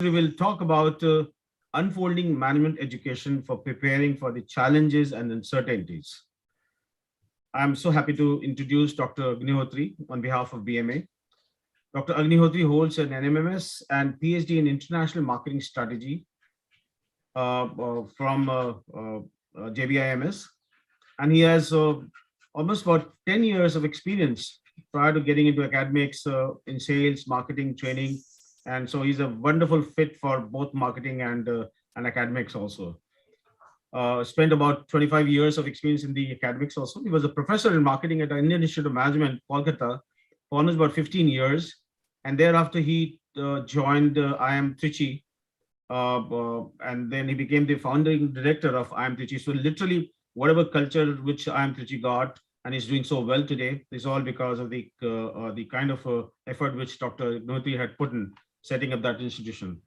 we will talk about unfolding management education for preparing for the challenges and uncertainties. I'm so happy to introduce Dr. Agnihotri on behalf of BMA. Dr. Agnihotri holds an M.M.S and Ph.D in International Marketing Strategy from JBIMS, and he has almost about 10 years of experience prior to getting into academics in sales, marketing, training, and so he's a wonderful fit for both marketing and academics also. Spent about 25 years of experience in the academics also. He was a professor in marketing at the Indian Institute of Management, Calcutta, for almost about 15 years. And thereafter, he joined IIM Trichy, and then he became the founding director of IIM Trichy. So literally, whatever culture which IIM Trichy got and is doing so well today is all because of the kind of effort which Dr. Agnihotri had put in setting up that institution.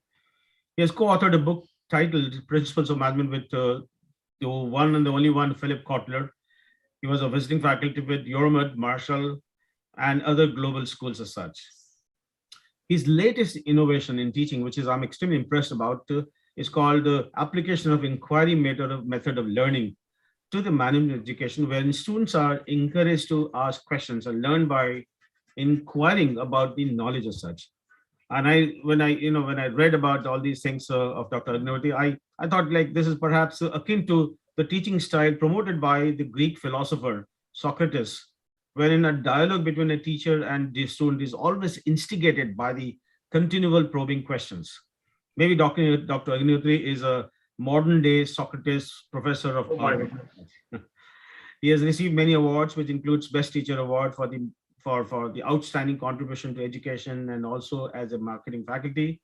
He has co-authored a book titled Principles of Management with the one and the only one, Philip Kotler. He was a visiting faculty with Yormud, Marshall, and other global schools as such. His latest innovation in teaching, which is I'm extremely impressed about, is called the application of inquiry method of learning to the management education, wherein students are encouraged to ask questions and learn by inquiring about the knowledge as such. And when I read about all these things of Dr. Agnihotri, I thought like this is perhaps akin to the teaching style promoted by the Greek philosopher Socrates, wherein a dialogue between a teacher and the student is always instigated by the continual probing questions. Maybe Dr. Agnihotri is a modern day Socrates professor of art. He has received many awards, which includes Best Teacher Award for the outstanding contribution to education and also as a marketing faculty.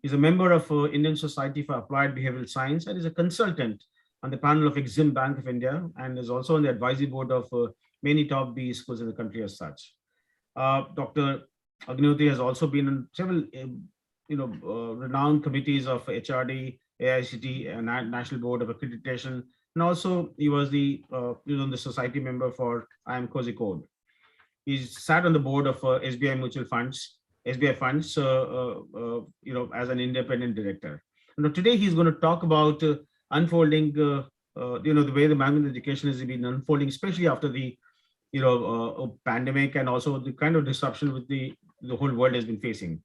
He's a member of Indian Society for Applied Behavioral Science and is a consultant on the panel of Exim Bank of India and is also on the advisory board of many top B schools in the country as such. Dr. Agnihotri has also been in several renowned committees of HRD, AICT, and National Board of Accreditation, and also he was the society member for IIM Code. He's sat on the board of SBI Mutual Funds, SBI Funds, as an independent director. Today he's going to talk about unfolding, the way the management education has been unfolding, especially after the, pandemic and also the kind of disruption with the whole world has been facing.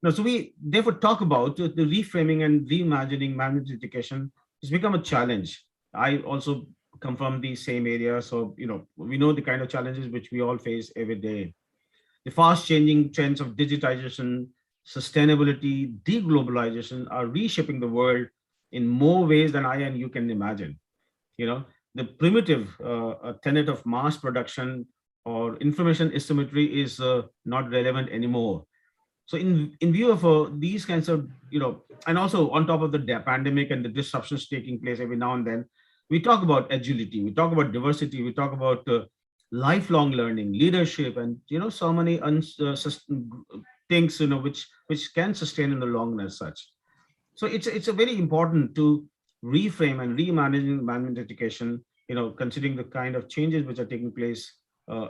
Now, so we therefore talk about the reframing and reimagining management education. It's become a challenge. I also come from the same area. So, we know the kind of challenges which we all face every day. The fast changing trends of digitization, sustainability, deglobalization are reshaping the world in more ways than I and you can imagine. The primitive tenet of mass production or information asymmetry is not relevant anymore. So in view of these kinds of, and also on top of the pandemic and the disruptions taking place every now and then, we talk about agility, we talk about diversity, we talk about lifelong learning, leadership, and so many things which can sustain in the long run as such. So it's a very important to reframe and reimagine management education, considering the kind of changes which are taking place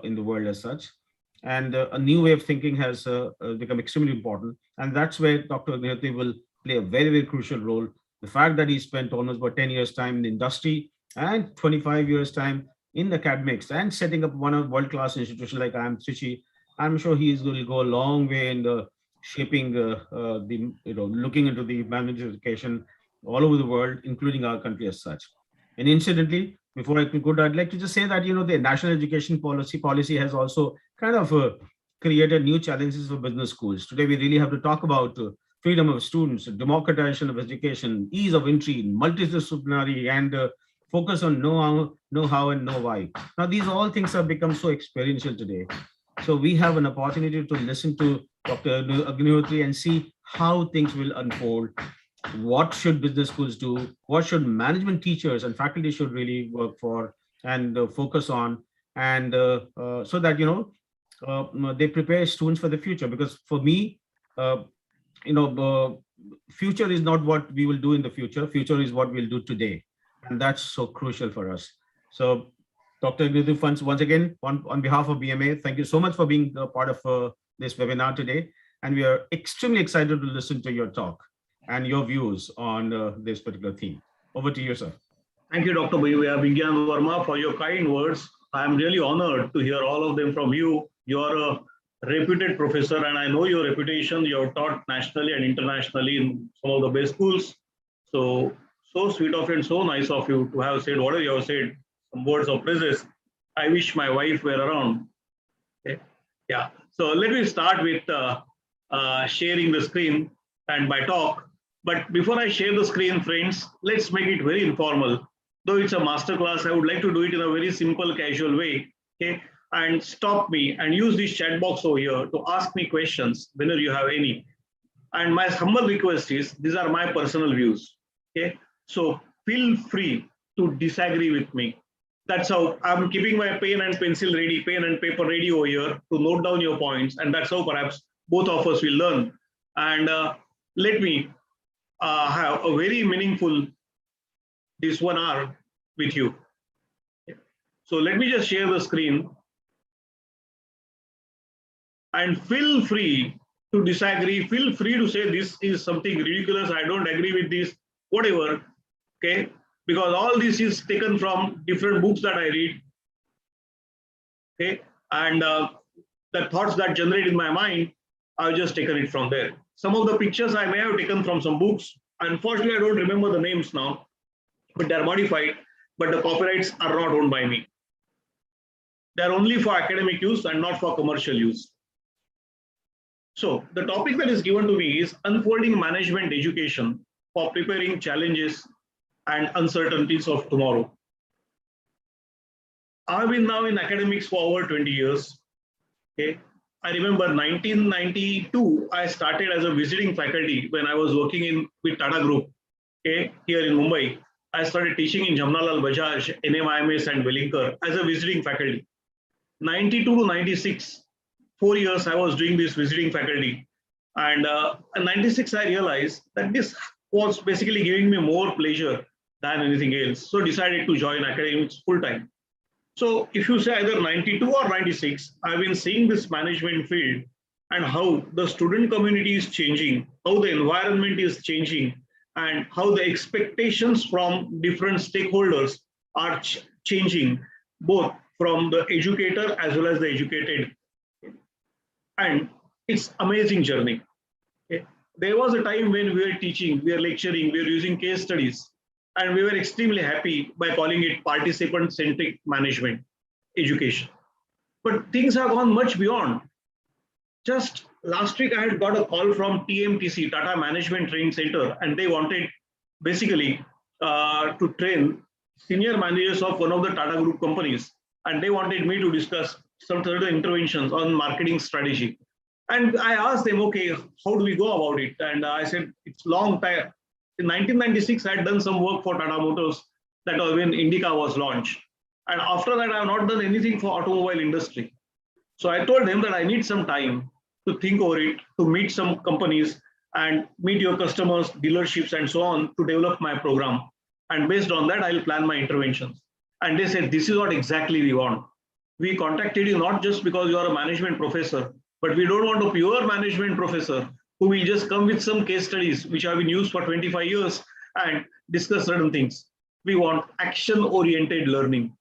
in the world as such. And a new way of thinking has become extremely important, and that's where Dr. Agnihotri will play a very, very crucial role. The fact that he spent almost about 10 years time in the industry and 25 years time in academics and setting up one of world-class institutions like IIM Trichy, I'm sure he will go a long way in shaping looking into the management education all over the world, including our country as such. And incidentally, before I conclude, I'd like to just say that the national education policy has also kind of created new challenges for business schools. Today, we really have to talk about freedom of students, democratization of education, ease of entry, multidisciplinary, and focus on know-how and know-why. Now, these all things have become so experiential today. So we have an opportunity to listen to Dr. Agnihotri and see how things will unfold. What should business schools do? What should management teachers and faculty should really work for and focus on, and so that they prepare students for the future. Because for me, future is not what we will do in the future. Future is what we'll do today, and that's so crucial for us. So, Dr. Agnihotri, once again, on behalf of BMA, thank you so much for being a part of this webinar today, and we are extremely excited to listen to your talk. and your views on this particular theme. Over to you, sir. Thank you, Dr. Vigyan Verma, for your kind words. I am really honored to hear all of them from you. You are a reputed professor, and I know your reputation. You have taught nationally and internationally in some of the best schools. So sweet of you and so nice of you to have said whatever you have said, some words of praises. I wish my wife were around. Okay. Yeah. So let me start with sharing the screen and my talk. But before I share the screen, friends, let's make it very informal. Though it's a masterclass, I would like to do it in a very simple, casual way. Okay. And stop me and use this chat box over here to ask me questions whenever you have any. And my humble request is, these are my personal views. Okay. So feel free to disagree with me. That's how I'm keeping my pen and pencil ready, pen and paper ready over here to note down your points. And that's how perhaps both of us will learn. And let me have a very meaningful this 1 hour with you. So let me just share the screen. And feel free to disagree. Feel free to say this is something ridiculous. I don't agree with this, whatever. Okay. Because all this is taken from different books that I read. Okay. And the thoughts that generate in my mind, I've just taken it from there. Some of the pictures I may have taken from some books. Unfortunately, I don't remember the names now, but they're modified, but the copyrights are not owned by me. They're only for academic use and not for commercial use. So the topic that is given to me is unfolding management education for preparing challenges and uncertainties of tomorrow. I've been now in academics for over 20 years. Okay. I remember 1992, I started as a visiting faculty when I was working with Tata Group, okay, here in Mumbai. I started teaching in Jamnalal, Bajaj, M.M.S and Wellinger as a visiting faculty. 92 to 96, 4 years I was doing this visiting faculty. And in 96, I realized that this was basically giving me more pleasure than anything else. So decided to join academics full time. So if you say either 92 or 96, I've been seeing this management field and how the student community is changing, how the environment is changing, and how the expectations from different stakeholders are changing, both from the educator as well as the educated. And it's amazing journey. Okay. There was a time when we were teaching, we were lecturing, we were using case studies, and we were extremely happy by calling it participant-centric management education. But things have gone much beyond. Just last week, I had got a call from TMTC, Tata Management Training Center, and they wanted basically to train senior managers of one of the Tata Group companies. And they wanted me to discuss some certain interventions on marketing strategy. And I asked them, okay, how do we go about it? And I said, it's long time. In 1996, I had done some work for Tata Motors. That was when Indica was launched. And after that, I have not done anything for automobile industry. So I told them that I need some time to think over it, to meet some companies and meet your customers, dealerships, and so on to develop my program. And based on that, I'll plan my interventions. And they said, this is what exactly we want. We contacted you not just because you are a management professor, but we don't want a pure management professor who will just come with some case studies which have been used for 25 years and discuss certain things. We want action-oriented learning.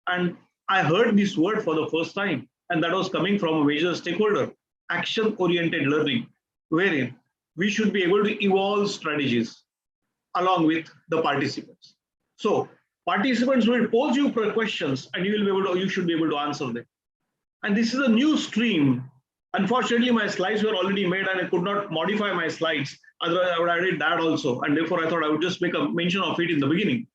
And I heard this word for the first time, and that was coming from a major stakeholder, action-oriented learning, wherein we should be able to evolve strategies along with the participants. So participants will pose you questions and you should be able to answer them. And this is a new stream. Unfortunately, my slides were already made and I could not modify my slides. Otherwise, I would have added that also. And therefore, I thought I would just make a mention of it in the beginning.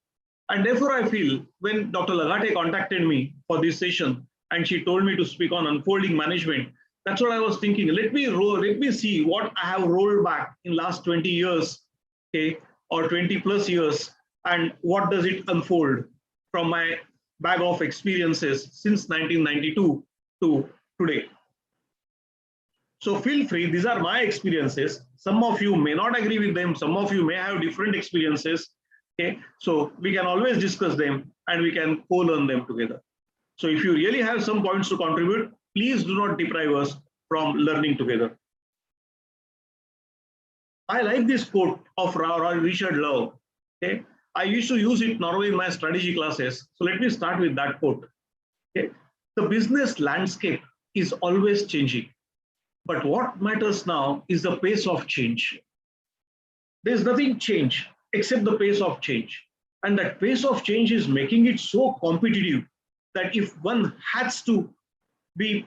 And therefore, I feel when Dr. Lagate contacted me for this session and she told me to speak on unfolding management, that's what I was thinking. Let me see what I have rolled back in last 20 years, okay, or 20 plus years, and what does it unfold from my bag of experiences since 1992 to today. So feel free, these are my experiences. Some of you may not agree with them. Some of you may have different experiences. Okay, so we can always discuss them and we can co-learn them together. So if you really have some points to contribute, please do not deprive us from learning together. I like this quote of Richard Love. Okay, I used to use it normally in my strategy classes. So let me start with that quote. Okay, the business landscape is always changing, but what matters now is the pace of change. There's nothing change except the pace of change, and that pace of change is making it so competitive that if one has to be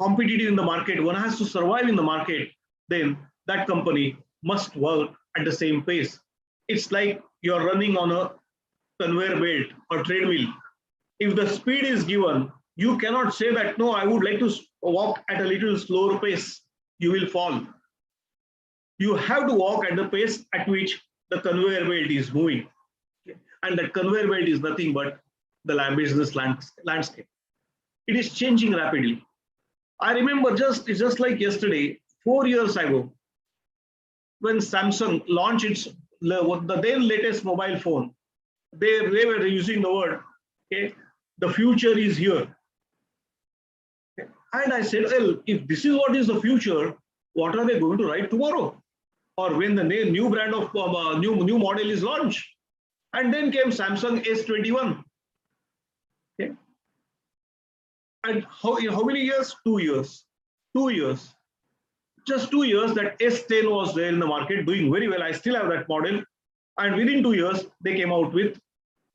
competitive in the market, one has to survive in the market, then that company must work at the same pace. It's like you're running on a conveyor belt or treadmill. If the speed is given, you cannot say that, no, I would like to walk at a little slower pace. You will fall. You have to walk at the pace at which the conveyor belt is moving. And that conveyor belt is nothing but the business landscape. It is changing rapidly. I remember it's just like yesterday, 4 years ago, when Samsung launched the then latest mobile phone, they were using the word, okay, the future is here. Okay. And I said, well, if this is what is the future, what are they going to write tomorrow? Or when the new brand of new model is launched? And then came Samsung S21. Okay. And in how many years? 2 years. 2 years. Just 2 years that S10 was there in the market doing very well. I still have that model. And within 2 years, they came out with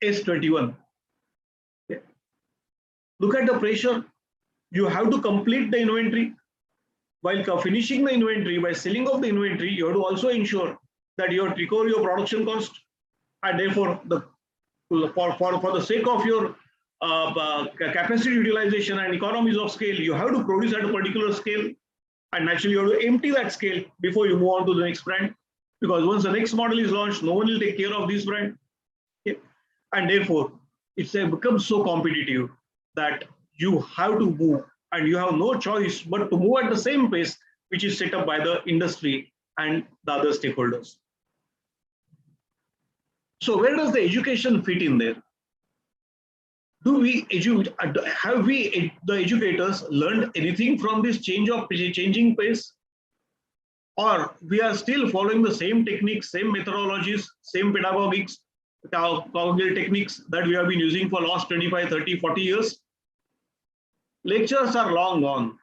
S21. Okay. Look at the pressure. You have to complete the inventory. While finishing the inventory, by selling off the inventory, you have to also ensure that you have to recover your production cost. And therefore, for the sake of your capacity utilization and economies of scale, you have to produce at a particular scale. And naturally, you have to empty that scale before you move on to the next brand. Because once the next model is launched, no one will take care of this brand. Okay. And therefore, it's becomes so competitive that you have to move and you have no choice but to move at the same pace which is set up by the industry and the other stakeholders. So where does the education fit in there? Have we, the educators, learned anything from this changing pace? Or we are still following the same techniques, same methodologies, same pedagogics, cognitive techniques that we have been using for last 25, 30, 40 years? Lectures are long gone.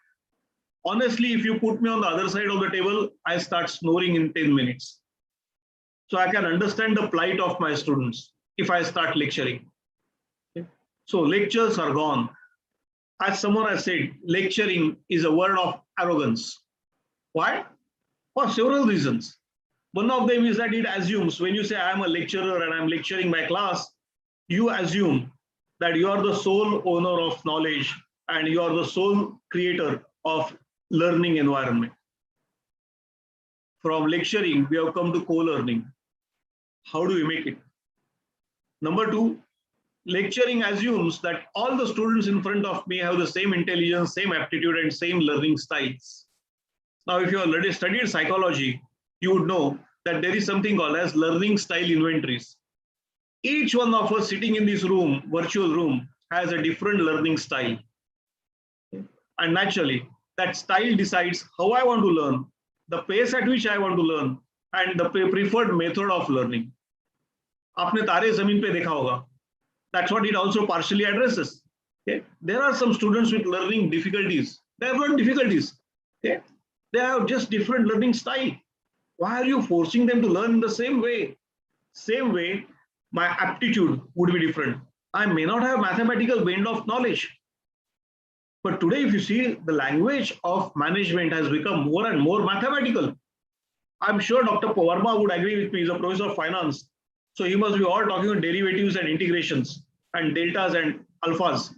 Honestly, if you put me on the other side of the table, I start snoring in 10 minutes. So I can understand the plight of my students if I start lecturing. Okay. So lectures are gone. As someone has said, lecturing is a word of arrogance. Why? For several reasons. One of them is that it assumes when you say I am a lecturer and I am lecturing my class, you assume that you are the sole owner of knowledge and you are the sole creator of learning environment. From lecturing, we have come to co-learning. How do we make it? Number two, lecturing assumes that all the students in front of me have the same intelligence, same aptitude, and same learning styles. Now, if you have already studied psychology, you would know that there is something called as learning style inventories. Each one of us sitting in this room, virtual room, has a different learning style. And naturally, that style decides how I want to learn, the pace at which I want to learn, and the preferred method of learning. आपने तारे ज़मीन पे देखा होगा. That's what it also partially addresses. Okay? There are some students with learning difficulties. They have not difficulties. Okay? They have just different learning style. Why are you forcing them to learn in the same way? Same way, my aptitude would be different. I may not have mathematical bend of knowledge. But today, if you see, the language of management has become more and more mathematical. I'm sure Dr. Pavarma would agree with me. He's a professor of finance. So he must be all talking about derivatives and integrations and deltas and alphas.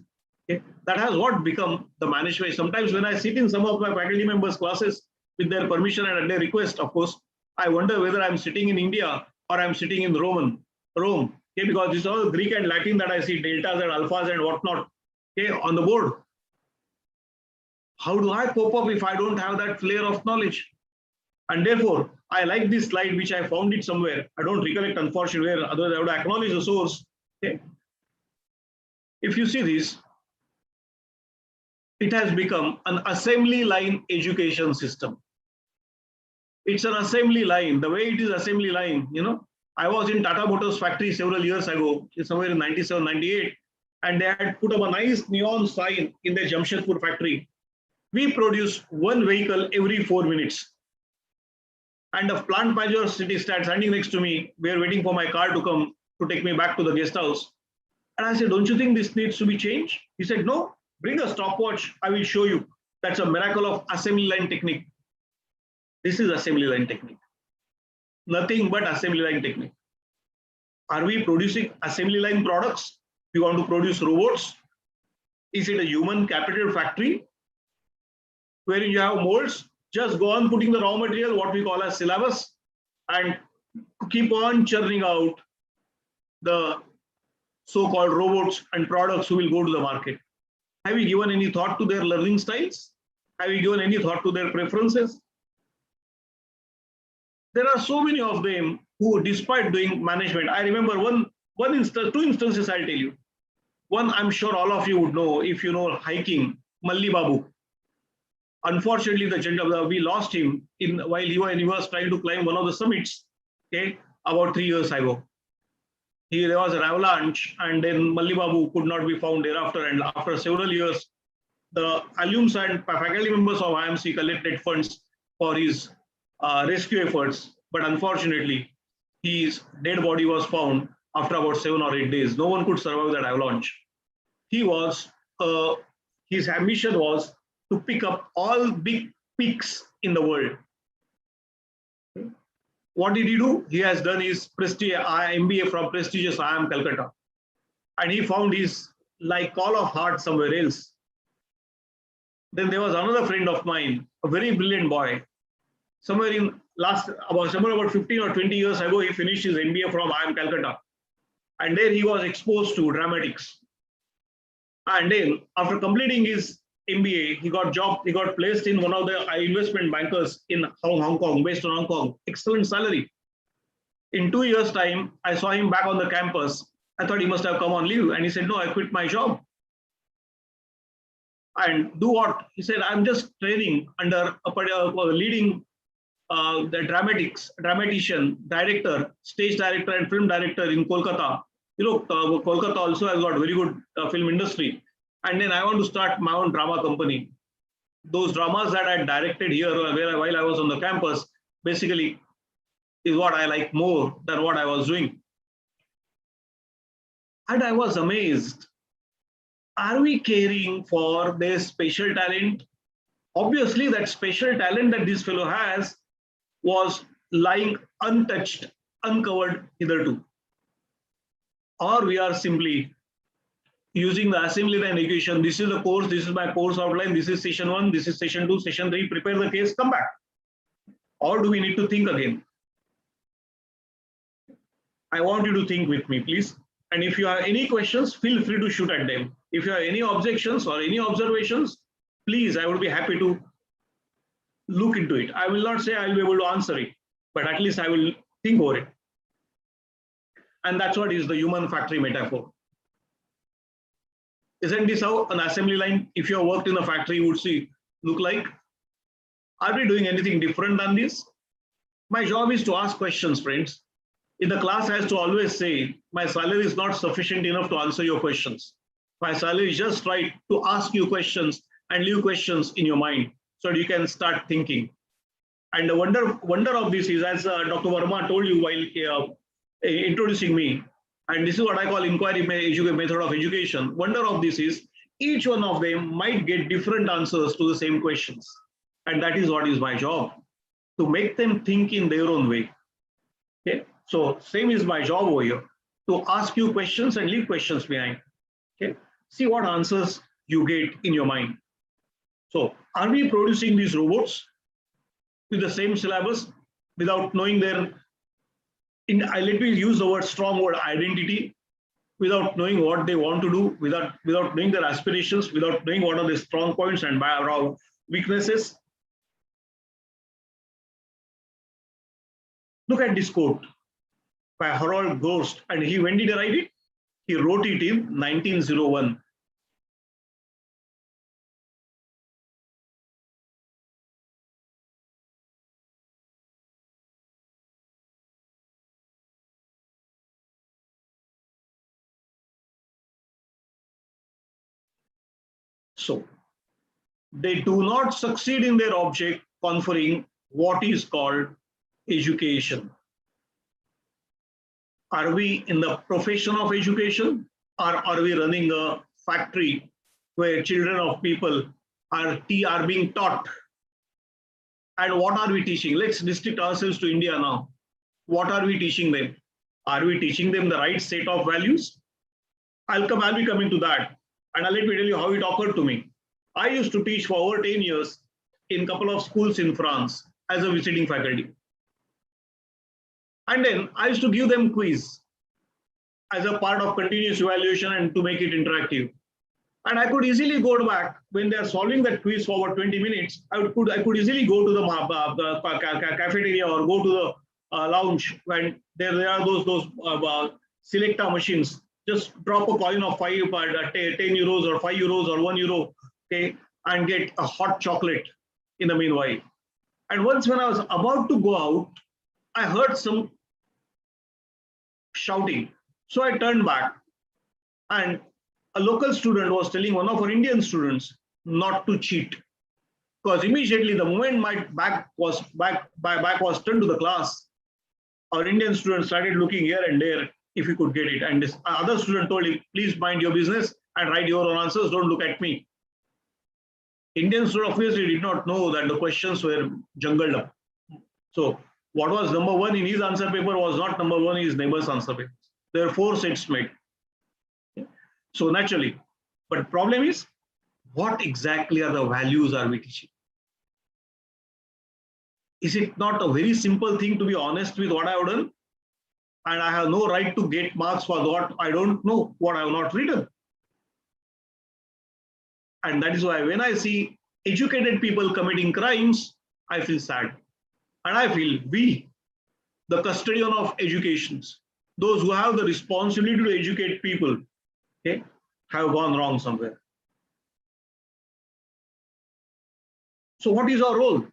Okay? That has what become the management. Sometimes when I sit in some of my faculty members' classes with their permission and at their request, of course, I wonder whether I'm sitting in India or I'm sitting in Rome. Okay? Because it's all Greek and Latin that I see deltas and alphas and whatnot, okay, on the board. How do I cope up if I don't have that flair of knowledge? And therefore, I like this slide, which I found it somewhere. I don't recollect, unfortunately, where, otherwise I would acknowledge the source. Okay. If you see this, it has become an assembly line education system. It's an assembly line. The way it is assembly line, I was in Tata Motors factory several years ago, somewhere in 97, 98, and they had put up a nice neon sign in their Jamshedpur factory. We produce one vehicle every 4 minutes. And a plant manager standing next to me. We are waiting for my car to come to take me back to the guest house. And I said, don't you think this needs to be changed? He said, no, bring a stopwatch. I will show you. That's a miracle of assembly line technique. This is assembly line technique. Nothing but assembly line technique. Are we producing assembly line products? We want to produce robots. Is it a human capital factory wherein you have molds? Just go on putting the raw material, what we call as syllabus, and keep on churning out the so-called robots and products who will go to the market. Have you given any thought to their learning styles? Have you given any thought to their preferences? There are so many of them who, despite doing management, I remember two instances I'll tell you. One, I'm sure all of you would know, if you know hiking, Malli Babu. Unfortunately, we lost him while he was trying to climb one of the summits, about 3 years ago. There was an avalanche, and then Malli Babu could not be found thereafter. And after several years, the alumni and faculty members of IMC collected funds for his rescue efforts. But unfortunately, his dead body was found after about 7 or 8 days. No one could survive that avalanche. His ambition was to pick up all big peaks in the world. What did he do? He has done his MBA from prestigious IIM Calcutta. And he found his call of heart somewhere else. Then there was another friend of mine, a very brilliant boy. Somewhere about 15 or 20 years ago, he finished his MBA from IIM Calcutta. And there he was exposed to dramatics. And then after completing his MBA, he got placed in one of the investment bankers in Hong Kong, based on Hong Kong. Excellent salary. In 2 years' time, I saw him back on the campus. I thought he must have come on leave. And he said, no, I quit my job. And do what? He said, I'm just training under a leading dramatician, director, stage director and film director in Kolkata. Kolkata also has got very good film industry. And then I want to start my own drama company. Those dramas that I directed here while I was on the campus, basically is what I like more than what I was doing. And I was amazed. Are we caring for their special talent? Obviously, that special talent that this fellow has was lying untouched, uncovered hitherto. Or we are simply using the assembly line education. This is the course, this is my course outline, this is session 1, this is session 2, session 3, prepare the case, come back. Or do we need to think again? I want you to think with me, please. And if you have any questions, feel free to shoot at them. If you have any objections or any observations, please, I would be happy to look into it. I will not say I will be able to answer it, but at least I will think over it. And that's what is the human factory metaphor. Isn't this how an assembly line, if you have worked in a factory, would look like? Are we doing anything different than this? My job is to ask questions, friends. In the class, I have to always say, my salary is not sufficient enough to answer your questions. My salary is just right to ask you questions and leave questions in your mind so that you can start thinking. And the wonder of this is, as Dr. Verma told you while introducing me, and this is what I call inquiry method of education. Wonder of this is, each one of them might get different answers to the same questions. And that is what is my job, to make them think in their own way. Okay. So same is my job over here, to ask you questions and leave questions behind. Okay. See what answers you get in your mind. So are we producing these robots with the same syllabus without knowing their, let me use the word strong word, identity, without knowing what they want to do, without knowing their aspirations, without knowing what are their strong points and weaknesses? Look at this quote by Harold Ghost. And when did he write it? He wrote it in 1901. So they do not succeed in their object conferring what is called education. Are we in the profession of education, or are we running a factory where children of people are being taught? And what are we teaching? Let's restrict ourselves to India now. What are we teaching them? Are we teaching them the right set of values? I'll be coming to that. And let me tell you how it occurred to me. I used to teach for over 10 years in a couple of schools in France as a visiting faculty. And then I used to give them quiz as a part of continuous evaluation and to make it interactive. And I could easily go back when they are solving that quiz for about 20 minutes. I could easily go to the cafeteria or go to the lounge when there are those selector machines. Just drop a coin of 10 euros or 5 euros or 1 euro, okay, and get a hot chocolate in the meanwhile. And once when I was about to go out, I heard some shouting. So I turned back, and a local student was telling one of our Indian students not to cheat, because immediately the moment my back was turned to the class, our Indian student started looking here and there if he could get it. And this other student told him, please mind your business and write your own answers, don't look at me. Indian student obviously did not know that the questions were jungled up. So what was number one in his answer paper was not number one in his neighbor's answer paper. There are 4 sets made. So naturally, but problem is, what exactly are the values are we teaching? Is it not a very simple thing to be honest with what I have done? And I have no right to get marks for what I don't know, what I have not written. And that is why when I see educated people committing crimes, I feel sad. And I feel we, the custodian of educations, those who have the responsibility to educate people, okay, have gone wrong somewhere. So what is our role?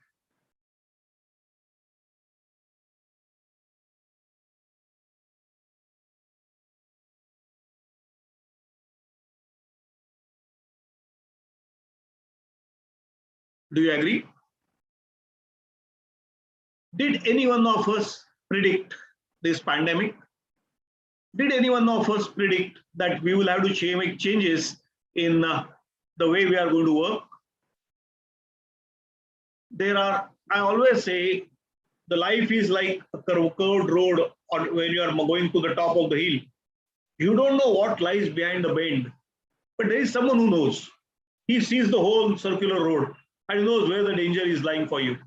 Do you agree? Did any one of us predict this pandemic? Did any one of us predict that we will have to make changes in the way we are going to work? I always say, the life is like a curved road, or when you are going to the top of the hill. You don't know what lies behind the bend, but there is someone who knows. He sees the whole circular road and knows where the danger is lying for you.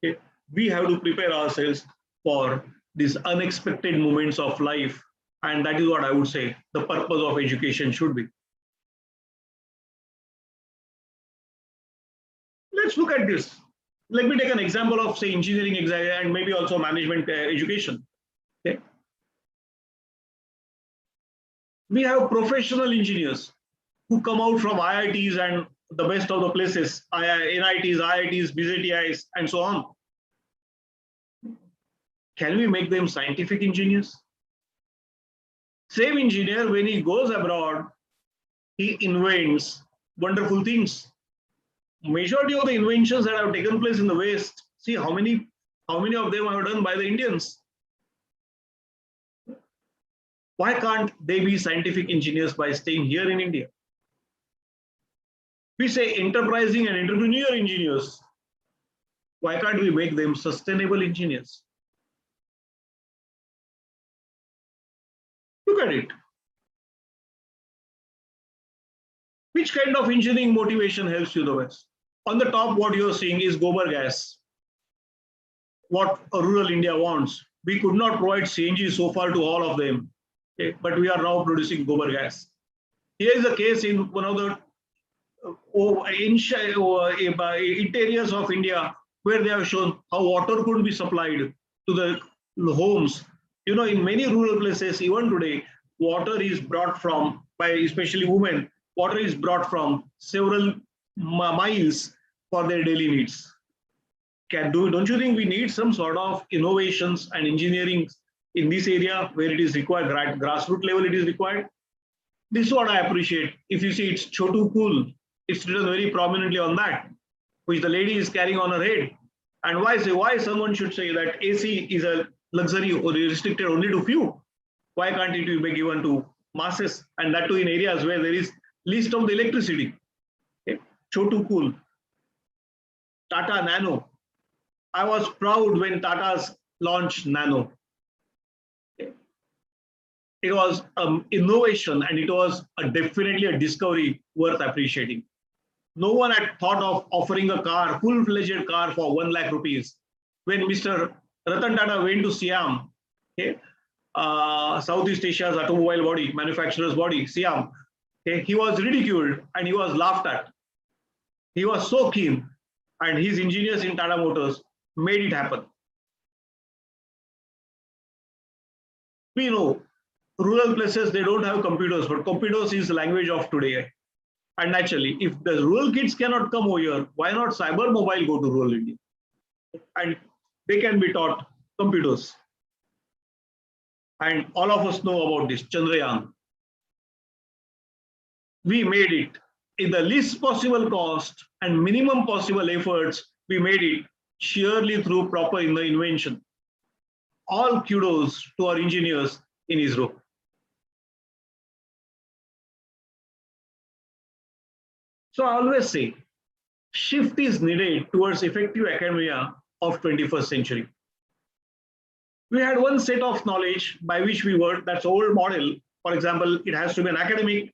Okay? We have to prepare ourselves for these unexpected moments of life. And that is what I would say the purpose of education should be. Let's look at this. Let me take an example of, say, engineering and maybe also management education. Okay. We have professional engineers who come out from IITs and the best of the places, NITs, IITs, BZTIs, and so on. Can we make them scientific engineers? Same engineer, when he goes abroad, he invents wonderful things. Majority of the inventions that have taken place in the West, see how many of them are done by the Indians. Why can't they be scientific engineers by staying here in India? We say enterprising and entrepreneurial engineers. Why can't we make them sustainable engineers? Look at it. Which kind of engineering motivation helps you the best? On the top, what you're seeing is gobar gas. What a rural India wants. We could not provide CNG so far to all of them, okay, but we are now producing gobar gas. Here is a case in one of the interiors of India where they have shown how water could be supplied to the homes. You know, in many rural places, even today, water is brought from, by especially women, water is brought from several miles for their daily needs. Don't you think we need some sort of innovations and engineering in this area where it is required, grassroots level it is required? This is what I appreciate. If you see, it's Chotu Cool. It's written very prominently on that, which the lady is carrying on her head. And why someone should say that AC is a luxury or restricted only to few? Why can't it be given to masses, and that too in areas where there is least of the electricity? Okay. Chotu cool. Tata Nano. I was proud when Tata's launched Nano. Okay. It was innovation, and it was definitely a discovery worth appreciating. No one had thought of offering a car, full-fledged car for 1 lakh rupees. When Mr. Ratan Tata went to Siam, okay, Southeast Asia's automobile body, manufacturer's body, Siam, okay, he was ridiculed and he was laughed at. He was so keen, and his engineers in Tata Motors made it happen. We know rural places, they don't have computers, but computers is the language of today. And naturally, if the rural kids cannot come over here, why not cyber mobile go to rural India? And they can be taught computers. And all of us know about this, Chandrayaan. We made it in the least possible cost and minimum possible efforts. We made it sheerly through proper invention. All kudos to our engineers in ISRO. So I always say, shift is needed towards effective academia of 21st century. We had one set of knowledge by which we worked, that's old model. For example, it has to be an academic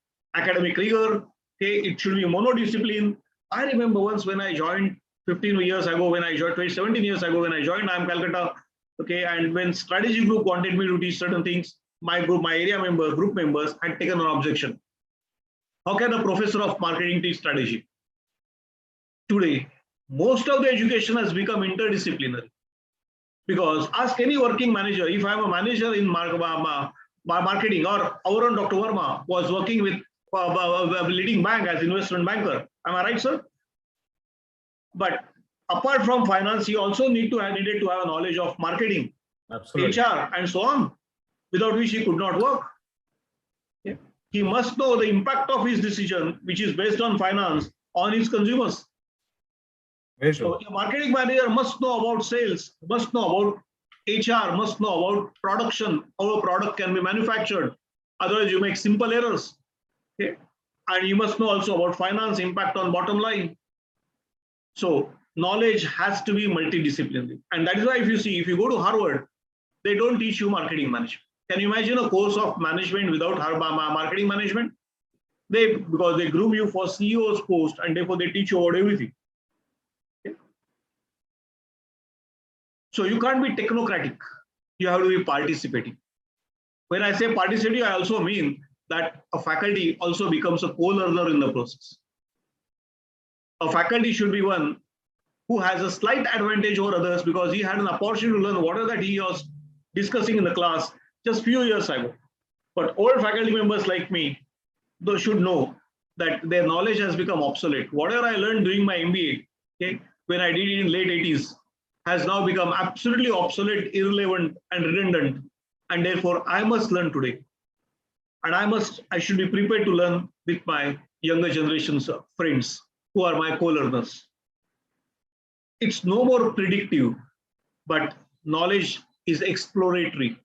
rigor, okay, it should be monodiscipline. I remember once when I joined 15 years ago, 17 years ago, when I joined IIM Calcutta, okay, and when strategy group wanted me to teach certain things, my group, my area member, group members had taken an objection. How can a professor of marketing teach strategy? Today, most of the education has become interdisciplinary. Because ask any working manager, if I'm a manager in marketing, or our own Dr. Verma was working with a leading bank as investment banker. Am I right, sir? But apart from finance, he also needed to have a knowledge of marketing, Absolutely. HR, and so on, without which he could not work. Yeah. He must know the impact of his decision, which is based on finance, on his consumers. So a marketing manager must know about sales, must know about HR, must know about production, how a product can be manufactured. Otherwise, you make simple errors. Okay? And you must know also about finance, impact on bottom line. So knowledge has to be multidisciplinary. And that is why if you go to Harvard, they don't teach you marketing management. Can you imagine a course of management without marketing management? Because they groom you for CEO's post, and therefore they teach you about everything. Okay? So you can't be technocratic. You have to be participating. When I say participating, I also mean that a faculty also becomes a co-learner in the process. A faculty should be one who has a slight advantage over others because he had an opportunity to learn whatever that he was discussing in the class just few years ago. But old faculty members like me, they should know that their knowledge has become obsolete. Whatever I learned during my MBA, okay, when I did it in late 80s, has now become absolutely obsolete, irrelevant, and redundant. And therefore, I must learn today. And I should be prepared to learn with my younger generation's friends who are my co-learners. It's no more predictive, but knowledge is exploratory.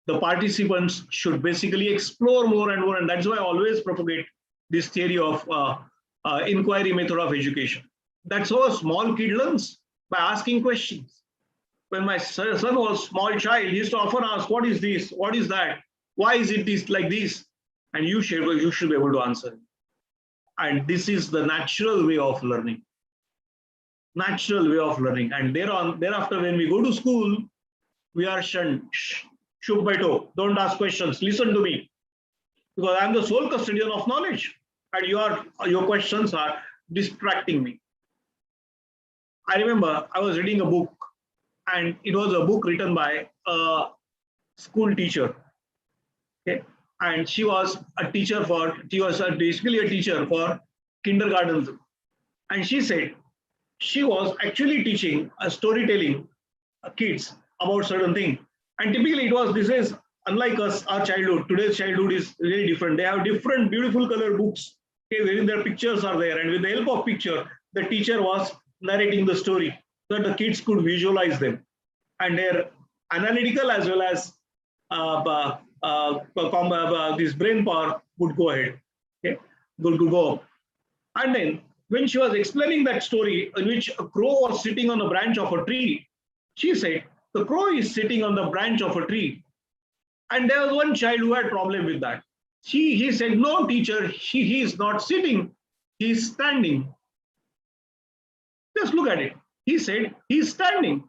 The participants should basically explore more and more, and that's why I always propagate this theory of inquiry method of education. That's how a small kid learns, by asking questions. When my son was a small child, he used to often ask, what is this? What is that? Why is it this like this? And you should be able to answer. And this is the natural way of learning. Natural way of learning. And thereafter, when we go to school, we are shunned. Shuk baito, don't ask questions, listen to me. Because I'm the sole custodian of knowledge. And your questions are distracting me. I remember I was reading a book, and it was a book written by a school teacher. Okay. And she was basically a teacher for kindergarten. And she said she was actually teaching storytelling kids about certain thing. And typically this is unlike us, our childhood. Today's childhood is really different. They have different beautiful color books. okay, wherein their pictures are there, and with the help of picture, the teacher was narrating the story so that the kids could visualize them, and their analytical as well as this brain power would go ahead, okay, would go up. And then when she was explaining that story in which a crow was sitting on a branch of a tree, she said, the crow is sitting on the branch of a tree. And there was one child who had problem with that. He said, no, teacher, he is not sitting, he is standing. Just look at it. He said, he is standing.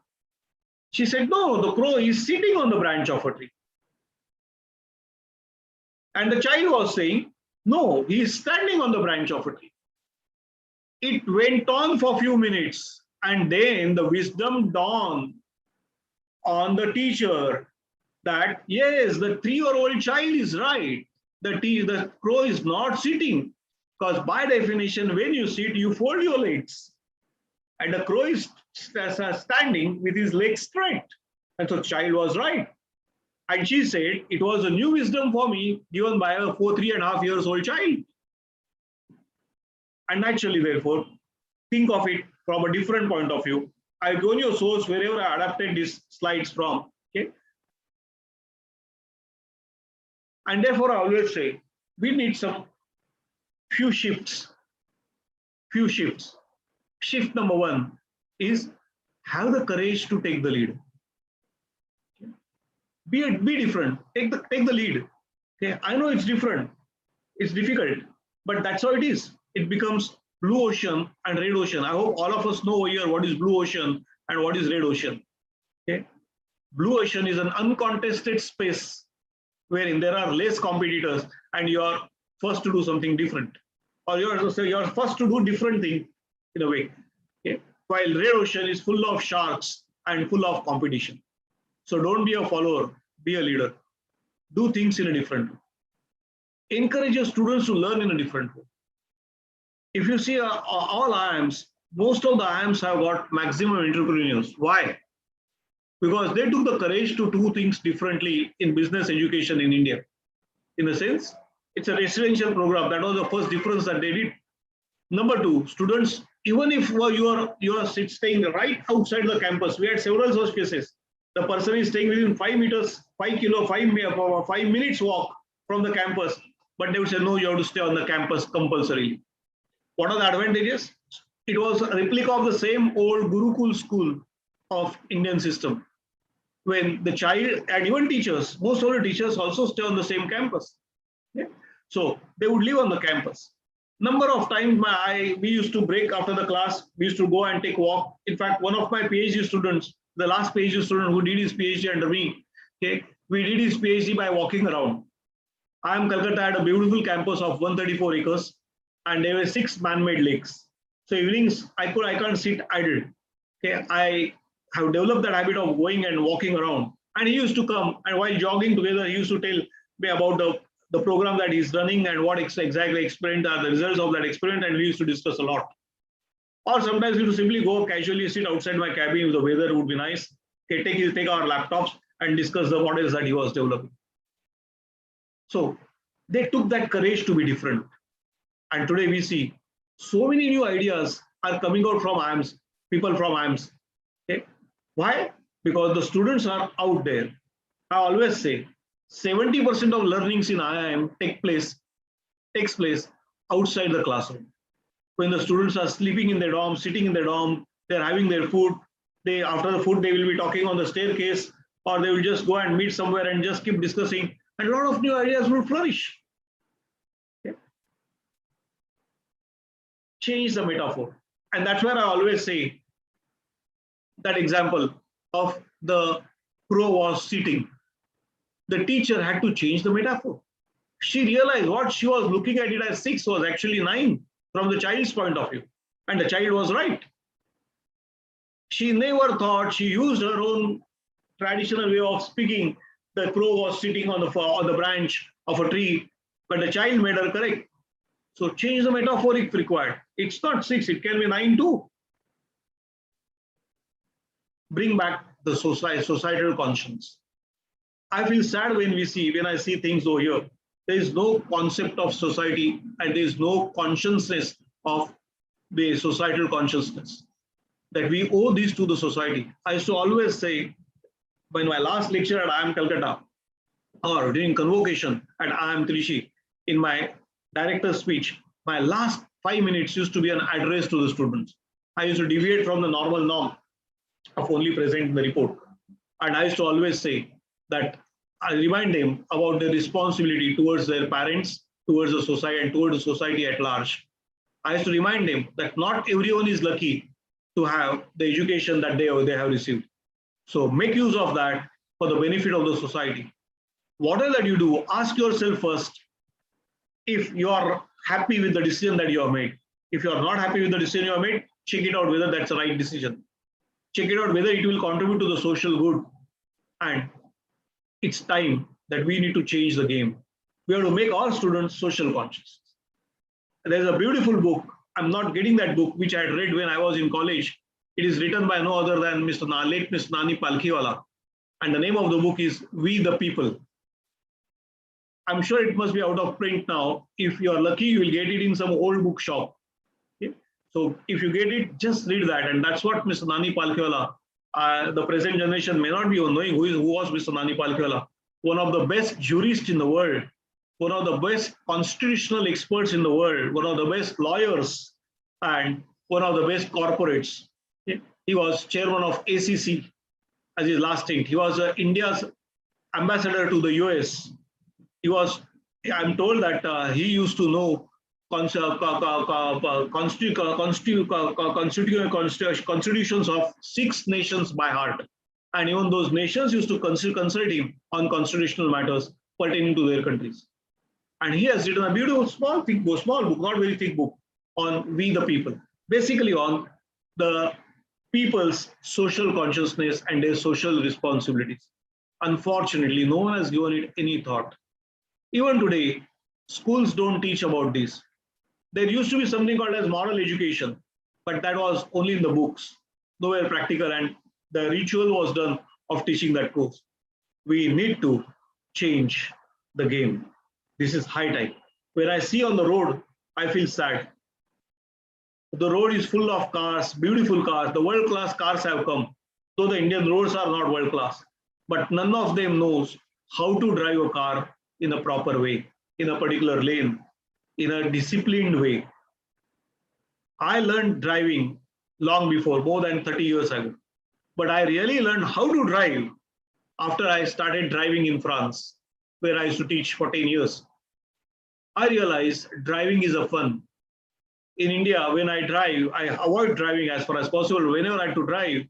She said, no, the crow is sitting on the branch of a tree. And the child was saying, no, he is standing on the branch of a tree. It went on for a few minutes, and then the wisdom dawned on the teacher that, yes, the 3-year-old child is right. The crow is not sitting, because by definition, when you sit, you fold your legs. And the crow is standing with his legs straight. And so the child was right. And she said, it was a new wisdom for me given by a 3.5 years old child. And naturally, therefore, think of it from a different point of view. I've given you a source wherever I adapted these slides from. Okay. And therefore, I always say, we need some few shifts. Few shifts. Shift number one is have the courage to take the lead. Okay. Be different. Take the lead. Okay. I know it's different. It's difficult, but that's how it is. It becomes blue ocean and red ocean. I hope all of us know here what is blue ocean and what is red ocean. Okay. Blue ocean is an uncontested space wherein there are less competitors and you are first to do something different, or you're first to do different thing in a way. Okay. While red ocean is full of sharks and full of competition. So don't be a follower, be a leader. Do things in a different way. Encourage your students to learn in a different way. If you see all IIMs, most of the IIMs have got maximum entrepreneurs. Why? Because they took the courage to do things differently in business education in India. In a sense, it's a residential program. That was the first difference that they did. Number two, students, even if you are staying right outside the campus, we had several such cases. The person is staying within 5 meters, 5 minutes walk from the campus, but they would say, no, you have to stay on the campus compulsorily. What are the advantages? It was a replica of the same old Gurukul school of Indian system. When the child and even teachers, most of the teachers also stay on the same campus. Okay? So they would live on the campus. Number of times we used to break after the class, we used to go and take walk. In fact, one of my PhD students, the last PhD student who did his PhD under me, okay, we did his PhD by walking around. IIM Calcutta had a beautiful campus of 134 acres. And there were 6 man-made lakes. So evenings, I can't sit idle. Okay, I have developed that habit of going and walking around. And he used to come, and while jogging together, he used to tell me about the program that he's running and what exactly experiment are the results of that experiment, and we used to discuss a lot. Or sometimes we used to simply go casually sit outside my cabin if the weather would be nice. Okay, take our laptops and discuss the models that he was developing. So they took that courage to be different. And today we see so many new ideas are coming out from IIMs, people from IIMs. Okay. Why? Because the students are out there. I always say 70% of learnings in IIM takes place outside the classroom. When the students are sleeping in their dorm, sitting in their dorm, they're having their food. After the food, they will be talking on the staircase, or they will just go and meet somewhere and just keep discussing. And a lot of new ideas will flourish. Change the metaphor. And that's where I always say that example of the crow was sitting. The teacher had to change the metaphor. She realized what she was looking at it as 6 was actually 9 from the child's point of view. And the child was right. She never thought, she used her own traditional way of speaking. The crow was sitting on the branch of a tree, but the child made her correct. So change the metaphor if required. It's not 6, it can be 9 too. Bring back the societal conscience. I feel sad when I see things over here. there is no concept of society and there is no consciousness of the societal consciousness that we owe this to the society. I used to always say, when my last lecture at IIM Calcutta or during convocation at IIM Trichy, in my director's speech, my last 5 minutes used to be an address to the students. I used to deviate from the normal norm of only presenting the report. And I used to always say that I remind them about their responsibility towards their parents, towards the society, and towards the society at large. I used to remind them that not everyone is lucky to have the education that they have received. So make use of that for the benefit of the society. Whatever that you do, ask yourself first if you are happy with the decision that you have made. If you are not happy with the decision you have made, check it out whether that's the right decision. Check it out whether it will contribute to the social good. And it's time that we need to change the game. We have to make our students social conscious. There's a beautiful book. I'm not getting that book, which I had read when I was in college. It is written by no other than late Mr. Nani Palkhiwala. And the name of the book is We the People. I'm sure it must be out of print now. If you are lucky, you will get it in some old bookshop. Okay? So if you get it, just read that. And that's what Mr. Nani Palkhiwala, the present generation may not be knowing who was Mr. Nani Palkhiwala, one of the best jurists in the world, one of the best constitutional experts in the world, one of the best lawyers, and one of the best corporates. He was chairman of ACC as his last stint. He was India's ambassador to the US. He was, I'm told that he used to know constitutions of 6 nations by heart. And even those nations used to consult him on constitutional matters pertaining to their countries. And he has written a beautiful small book, not very thick book, on We the People, basically on the people's social consciousness and their social responsibilities. Unfortunately, no one has given it any thought. Even today, schools don't teach about this. There used to be something called as moral education, but that was only in the books, nowhere practical, and the ritual was done of teaching that course. We need to change the game. This is high time. When I see on the road, I feel sad. The road is full of cars, beautiful cars. The world-class cars have come, though the Indian roads are not world-class. But none of them knows how to drive a car in a proper way, in a particular lane, in a disciplined way. I learned driving long before, more than 30 years ago. But I really learned how to drive after I started driving in France, where I used to teach for 10 years. I realized driving is a fun. In India, when I drive, I avoid driving as far as possible. Whenever I have to drive,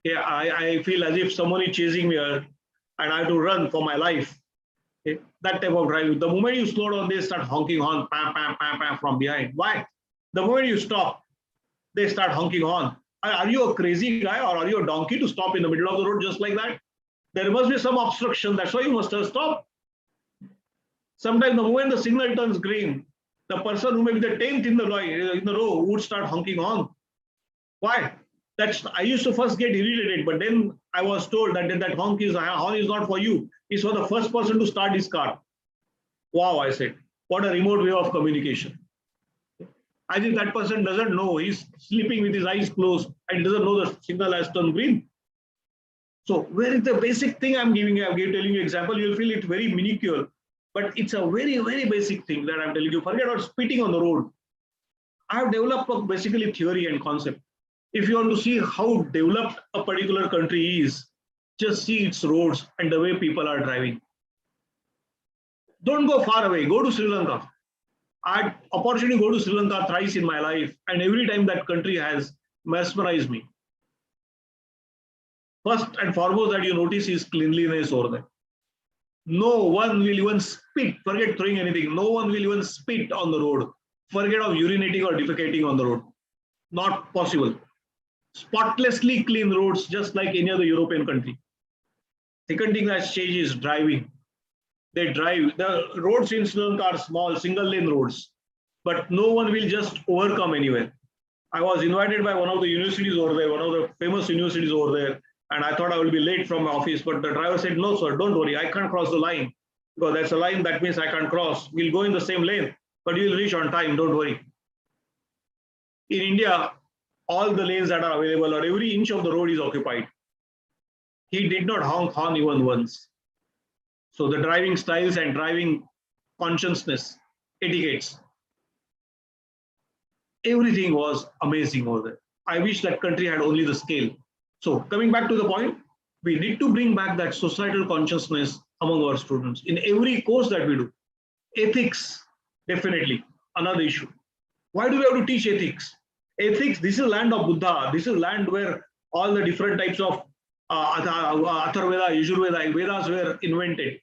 I feel as if someone is chasing me and I have to run for my life. That type of driving. The moment you slow down, they start honking horn, pam, pam, pam, pam from behind. Why? The moment you stop, they start honking horn. Are you a crazy guy or are you a donkey to stop in the middle of the road just like that? There must be some obstruction. That's why you must have stopped. Sometimes the moment the signal turns green, the person who may be the 10th in the row would start honking horn. Why? I used to first get irritated, but then I was told that horn is not for you. It's for the first person to start his car. Wow, I said, what a remote way of communication. I think that person doesn't know. He's sleeping with his eyes closed and doesn't know the signal has turned green. So where is the basic thing I'm telling you example, you'll feel it very minuscule, but it's a very, very basic thing that I'm telling you. Forget about spitting on the road. I've developed basically theory and concept. If you want to see how developed a particular country is, just see its roads and the way people are driving. Don't go far away. Go to Sri Lanka. I had opportunity to go to Sri Lanka thrice in my life, and every time that country has mesmerized me. First and foremost that you notice is cleanliness over there. No one will even spit, forget throwing anything, no one will even spit on the road. Forget of urinating or defecating on the road. Not possible. Spotlessly clean roads, just like any other European country. Second thing that's changed is driving. They drive. The roads in Sri Lanka are small, single lane roads, but no one will just overcome anywhere. I was invited by one of the universities over there, one of the famous universities over there, and I thought I will be late from my office, but the driver said, no, sir, don't worry, I can't cross the line. because that's a line that means I can't cross. We'll go in the same lane, but you'll reach on time, don't worry. In India, all the lanes that are available or every inch of the road is occupied. He did not honk horn even once. So the driving styles and driving consciousness, etiquettes, everything was amazing over there. I wish that country had only the scale. So coming back to the point, we need to bring back that societal consciousness among our students in every course that we do. Ethics, definitely, another issue. Why do we have to teach ethics? Ethics, this is land of Buddha. This is land where all the different types of Atharveda, Yajurveda, Vedas were invented.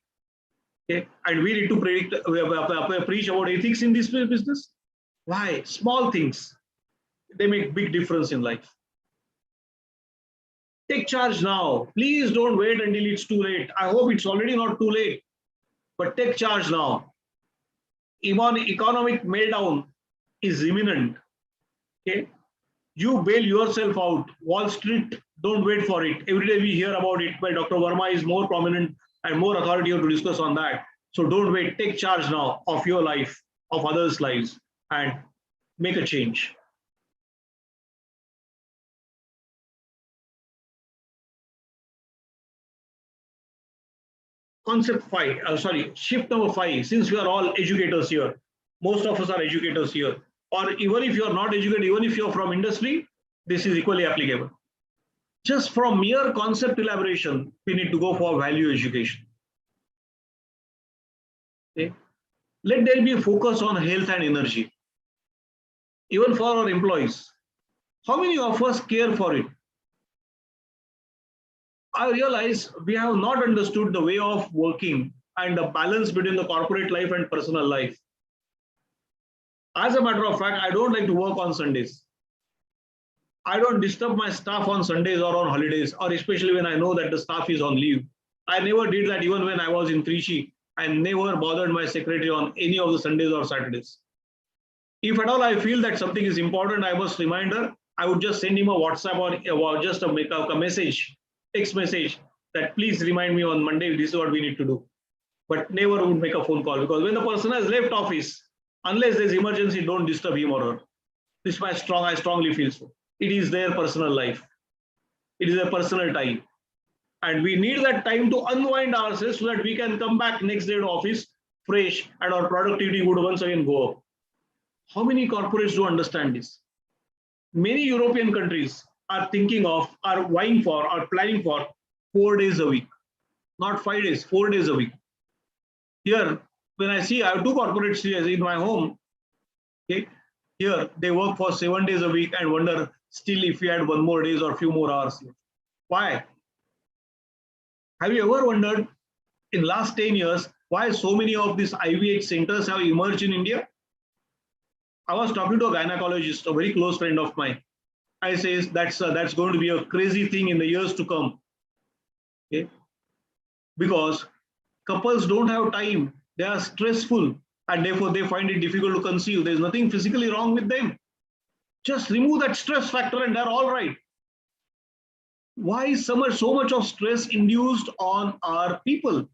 Okay? And we need to preach about ethics in this business. Why? Small things, they make big difference in life. Take charge now. Please don't wait until it's too late. I hope it's already not too late, but take charge now. Even economic meltdown is imminent. Okay? You bail yourself out. Wall Street, don't wait for it. Every day we hear about it, but Dr. Verma is more prominent and more authoritative to discuss on that. So don't wait. Take charge now of your life, of others' lives, and make a change. Concept 5, shift number 5, since we are all educators here, most of us are educators here, or even if you are not educated, even if you are from industry, this is equally applicable. Just from mere concept elaboration, we need to go for value education. Okay? Let there be a focus on health and energy. Even for our employees, how many of us care for it? I realize we have not understood the way of working and the balance between the corporate life and personal life. As a matter of fact, I don't like to work on Sundays. I don't disturb my staff on Sundays or on holidays, or especially when I know that the staff is on leave. I never did that even when I was in Trichy. I never bothered my secretary on any of the Sundays or Saturdays. If at all I feel that something is important, I must remind her, I would just send him a WhatsApp or just a message, text message that please remind me on Monday, this is what we need to do. But never would make a phone call, because when the person has left office, unless there's emergency, don't disturb him or her. This is I strongly feel so. It is their personal life. It is a personal time. And we need that time to unwind ourselves so that we can come back next day to office fresh and our productivity would once again go up. How many corporates do understand this? Many European countries are thinking of, are vying for, are planning for 4 days a week. Not 5 days, 4 days a week. Here, when I see, I have 2 corporates here in my home. Okay, here they work for 7 days a week and wonder still if we had 1 more days or few more hours. Why? Have you ever wondered in last 10 years why so many of these IVH centers have emerged in India? I was talking to a gynecologist, a very close friend of mine. I says that's going to be a crazy thing in the years to come. Okay? Because couples don't have time, they are stressful, and therefore they find it difficult to conceive. There's nothing physically wrong with them. Just remove that stress factor and they're all right. Why is so much of stress induced on our people?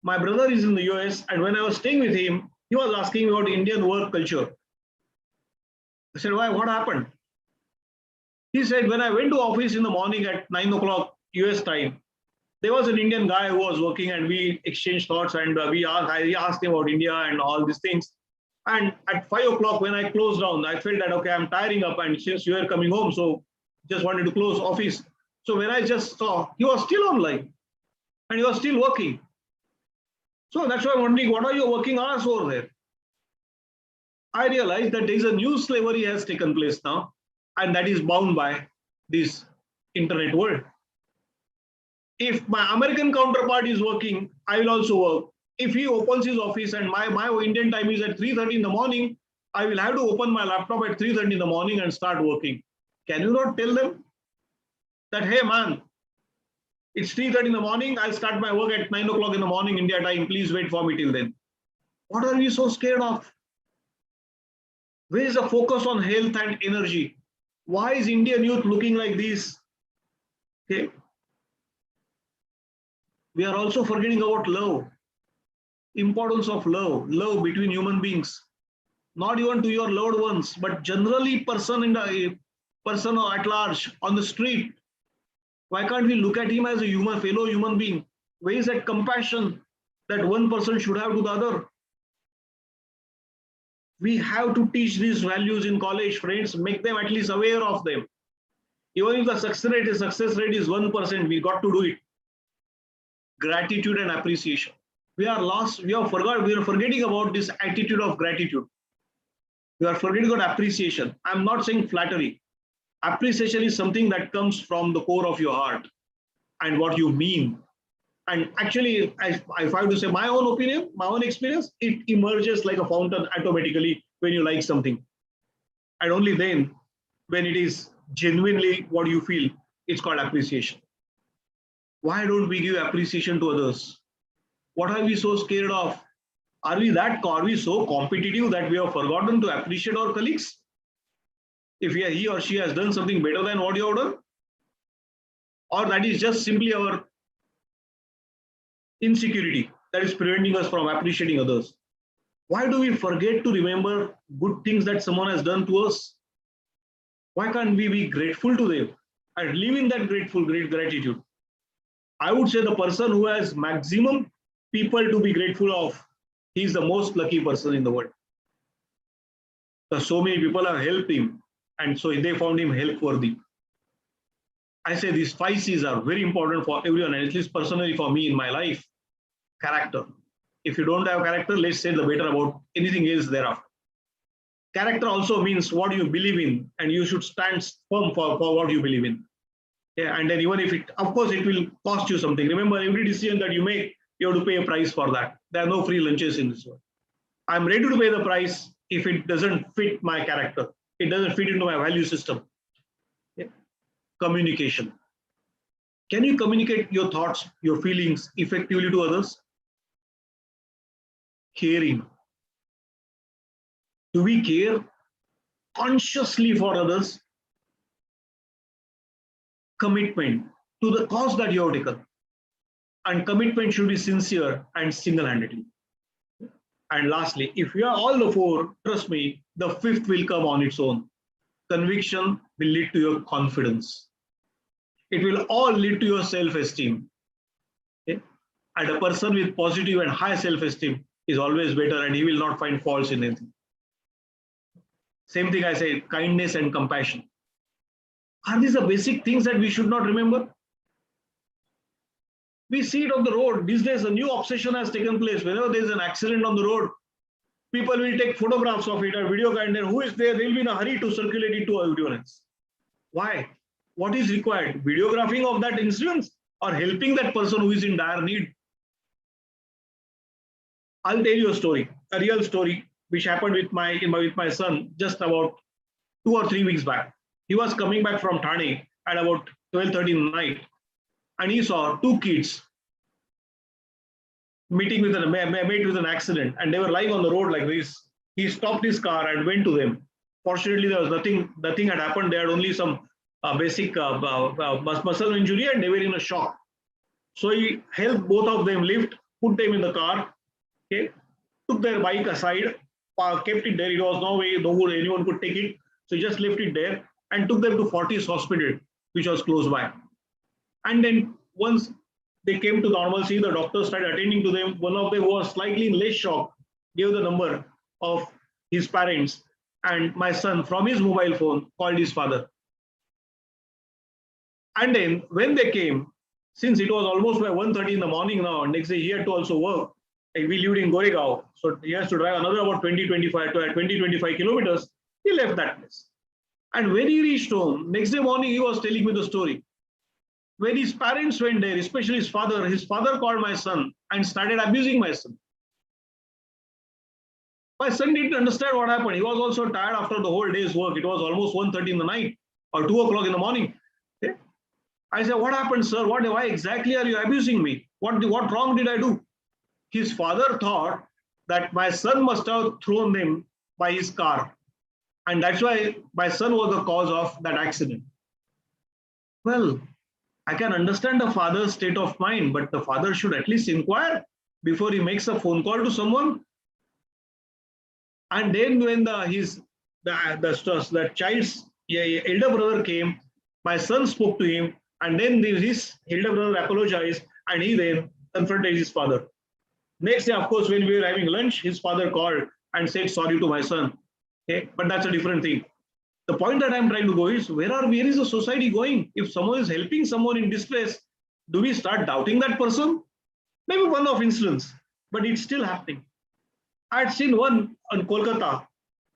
My brother is in the US, and when I was staying with him, he was asking me about Indian work culture. I said, why? What happened? He said, when I went to office in the morning at 9 o'clock US time, there was an Indian guy who was working and we exchanged thoughts and I asked him about India and all these things. And at 5 o'clock when I closed down, I felt that, okay, I'm tiring up and since you are coming home, so just wanted to close office. So when I just saw, he was still online and he was still working. So that's why I'm wondering, what are your working hours over there? I realized that there is a new slavery has taken place now, and that is bound by this internet world. If my American counterpart is working, I will also work. If he opens his office and my Indian time is at 3:30 in the morning, I will have to open my laptop at 3:30 in the morning and start working. Can you not tell them that, hey man, it's 3:30 in the morning, I'll start my work at 9 o'clock in the morning India time, please wait for me till then. What are we so scared of? Where is the focus on health and energy? Why is Indian youth looking like this? Okay. We are also forgetting about love, importance of love between human beings, not even to your loved ones, but generally person at large on the street. Why can't we look at him as a fellow human being? Where is that compassion that one person should have to the other? We have to teach these values in college, friends, make them at least aware of them. Even if the success rate is 1%, we got to do it. Gratitude and appreciation. We are forgetting about this attitude of gratitude. We are forgetting about appreciation. I'm not saying flattery. Appreciation is something that comes from the core of your heart and what you mean. And actually, if I have to say my own opinion, my own experience, it emerges like a fountain automatically when you like something. And only then, when it is genuinely what you feel, it's called appreciation. Why don't we give appreciation to others? What are we so scared of? Are we so competitive that we have forgotten to appreciate our colleagues? If he or she has done something better than what you have done? Or that is just simply our insecurity that is preventing us from appreciating others? Why do we forget to remember good things that someone has done to us? Why can't we be grateful to them and live in that great gratitude? I would say the person who has maximum people to be grateful of, he's the most lucky person in the world. Because so many people have helped him, and so they found him help worthy. I say these 5 C's are very important for everyone, and at least personally for me in my life. Character. If you don't have character, let's say the better about anything else thereafter. Character also means what you believe in, and you should stand firm for what you believe in. Yeah, and then even if of course, it will cost you something. Remember, every decision that you make, you have to pay a price for that. There are no free lunches in this world. I'm ready to pay the price if it doesn't fit my character. It doesn't fit into my value system. Yeah. Communication. Can you communicate your thoughts, your feelings effectively to others? Caring. Do we care consciously for others? Commitment to the cause that you have taken. And commitment should be sincere and single-handedly. And lastly, if you are all the 4, trust me, the 5th will come on its own. Conviction will lead to your confidence. It will all lead to your self-esteem. Okay? And a person with positive and high self-esteem is always better, and he will not find faults in anything. Same thing I say, kindness and compassion. Are these the basic things that we should not remember? We see it on the road. These days, a new obsession has taken place. Whenever there is an accident on the road, people will take photographs of it or video, and then who is there? They'll be in a hurry to circulate it to everyone else. Why? What is required? Videographing of that incident or helping that person who is in dire need? I'll tell you a story, a real story, which happened with my son just about 2 or 3 weeks back. He was coming back from Thane at about 12:30 in the night, and he saw 2 kids met with an accident, and they were lying on the road like this. He stopped his car and went to them. Fortunately, there was nothing had happened. They had only some basic muscle injury, and they were in a shock. So he helped both of them lift, put them in the car, okay, took their bike aside, kept it there. It was no way anyone could take it. So he just left it there and took them to Fortis Hospital, which was close by. And then once they came to normalcy, the doctor started attending to them. One of them was slightly in less shock, gave the number of his parents, and my son from his mobile phone called his father. And then when they came, since it was almost by 1:30 in the morning now, next day he had to also work. And we lived in Goregaon, so he has to drive another about 20-25 kilometers. He left that place. And when he reached home, next day morning, he was telling me the story. When his parents went there, especially his father called my son and started abusing my son. My son didn't understand what happened. He was also tired after the whole day's work. It was almost 1:30 in the night or 2 o'clock in the morning. Okay? I said, what happened, sir? Why exactly are you abusing me? What wrong did I do? His father thought that my son must have thrown him by his car. And that's why my son was the cause of that accident. Well, I can understand the father's state of mind, but the father should at least inquire before he makes a phone call to someone. And then when the child's elder brother came, my son spoke to him, and then his elder brother apologized, and he then confronted his father. Next day, of course, when we were having lunch, his father called and said sorry to my son. Okay, but that's a different thing. The point that I'm trying to go is where is the society going? If someone is helping someone in distress, do we start doubting that person? Maybe one-off incidents, but it's still happening. I had seen one on Kolkata,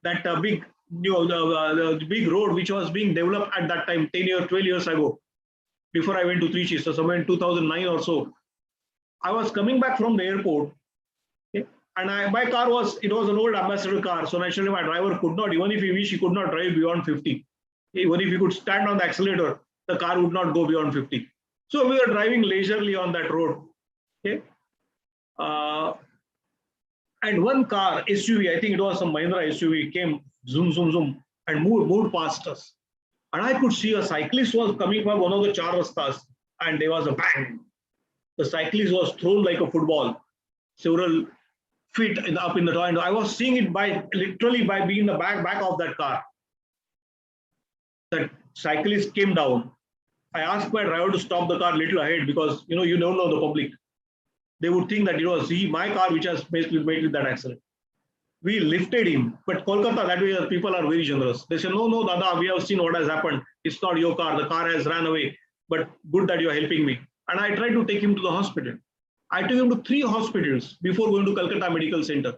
that big the big road which was being developed at that time, 10 years, 12 years ago, before I went to Trichy, so somewhere in 2009 or so. I was coming back from the airport, okay, and my car was an old ambassador car, so naturally my driver could not, even if he wished, he could not drive beyond 50. Even if he could stand on the accelerator, the car would not go beyond 50. So we were driving leisurely on that road. Okay. And one car, SUV, I think it was some Mahindra SUV, came zoom, zoom, zoom, and moved past us. And I could see a cyclist was coming from one of the char rastas, and there was a bang. The cyclist was thrown like a football, several feet up in the tower. And I was seeing it literally by being the back of that car. That cyclist came down. I asked my driver to stop the car a little ahead because you don't know the public. They would think that it was my car which has made that accident. We lifted him, but Kolkata, that way people are very generous. They say, no, Dada, we have seen what has happened. It's not your car. The car has ran away, but good that you are helping me. And I tried to take him to the hospital. I took him to 3 hospitals before going to Calcutta Medical Center.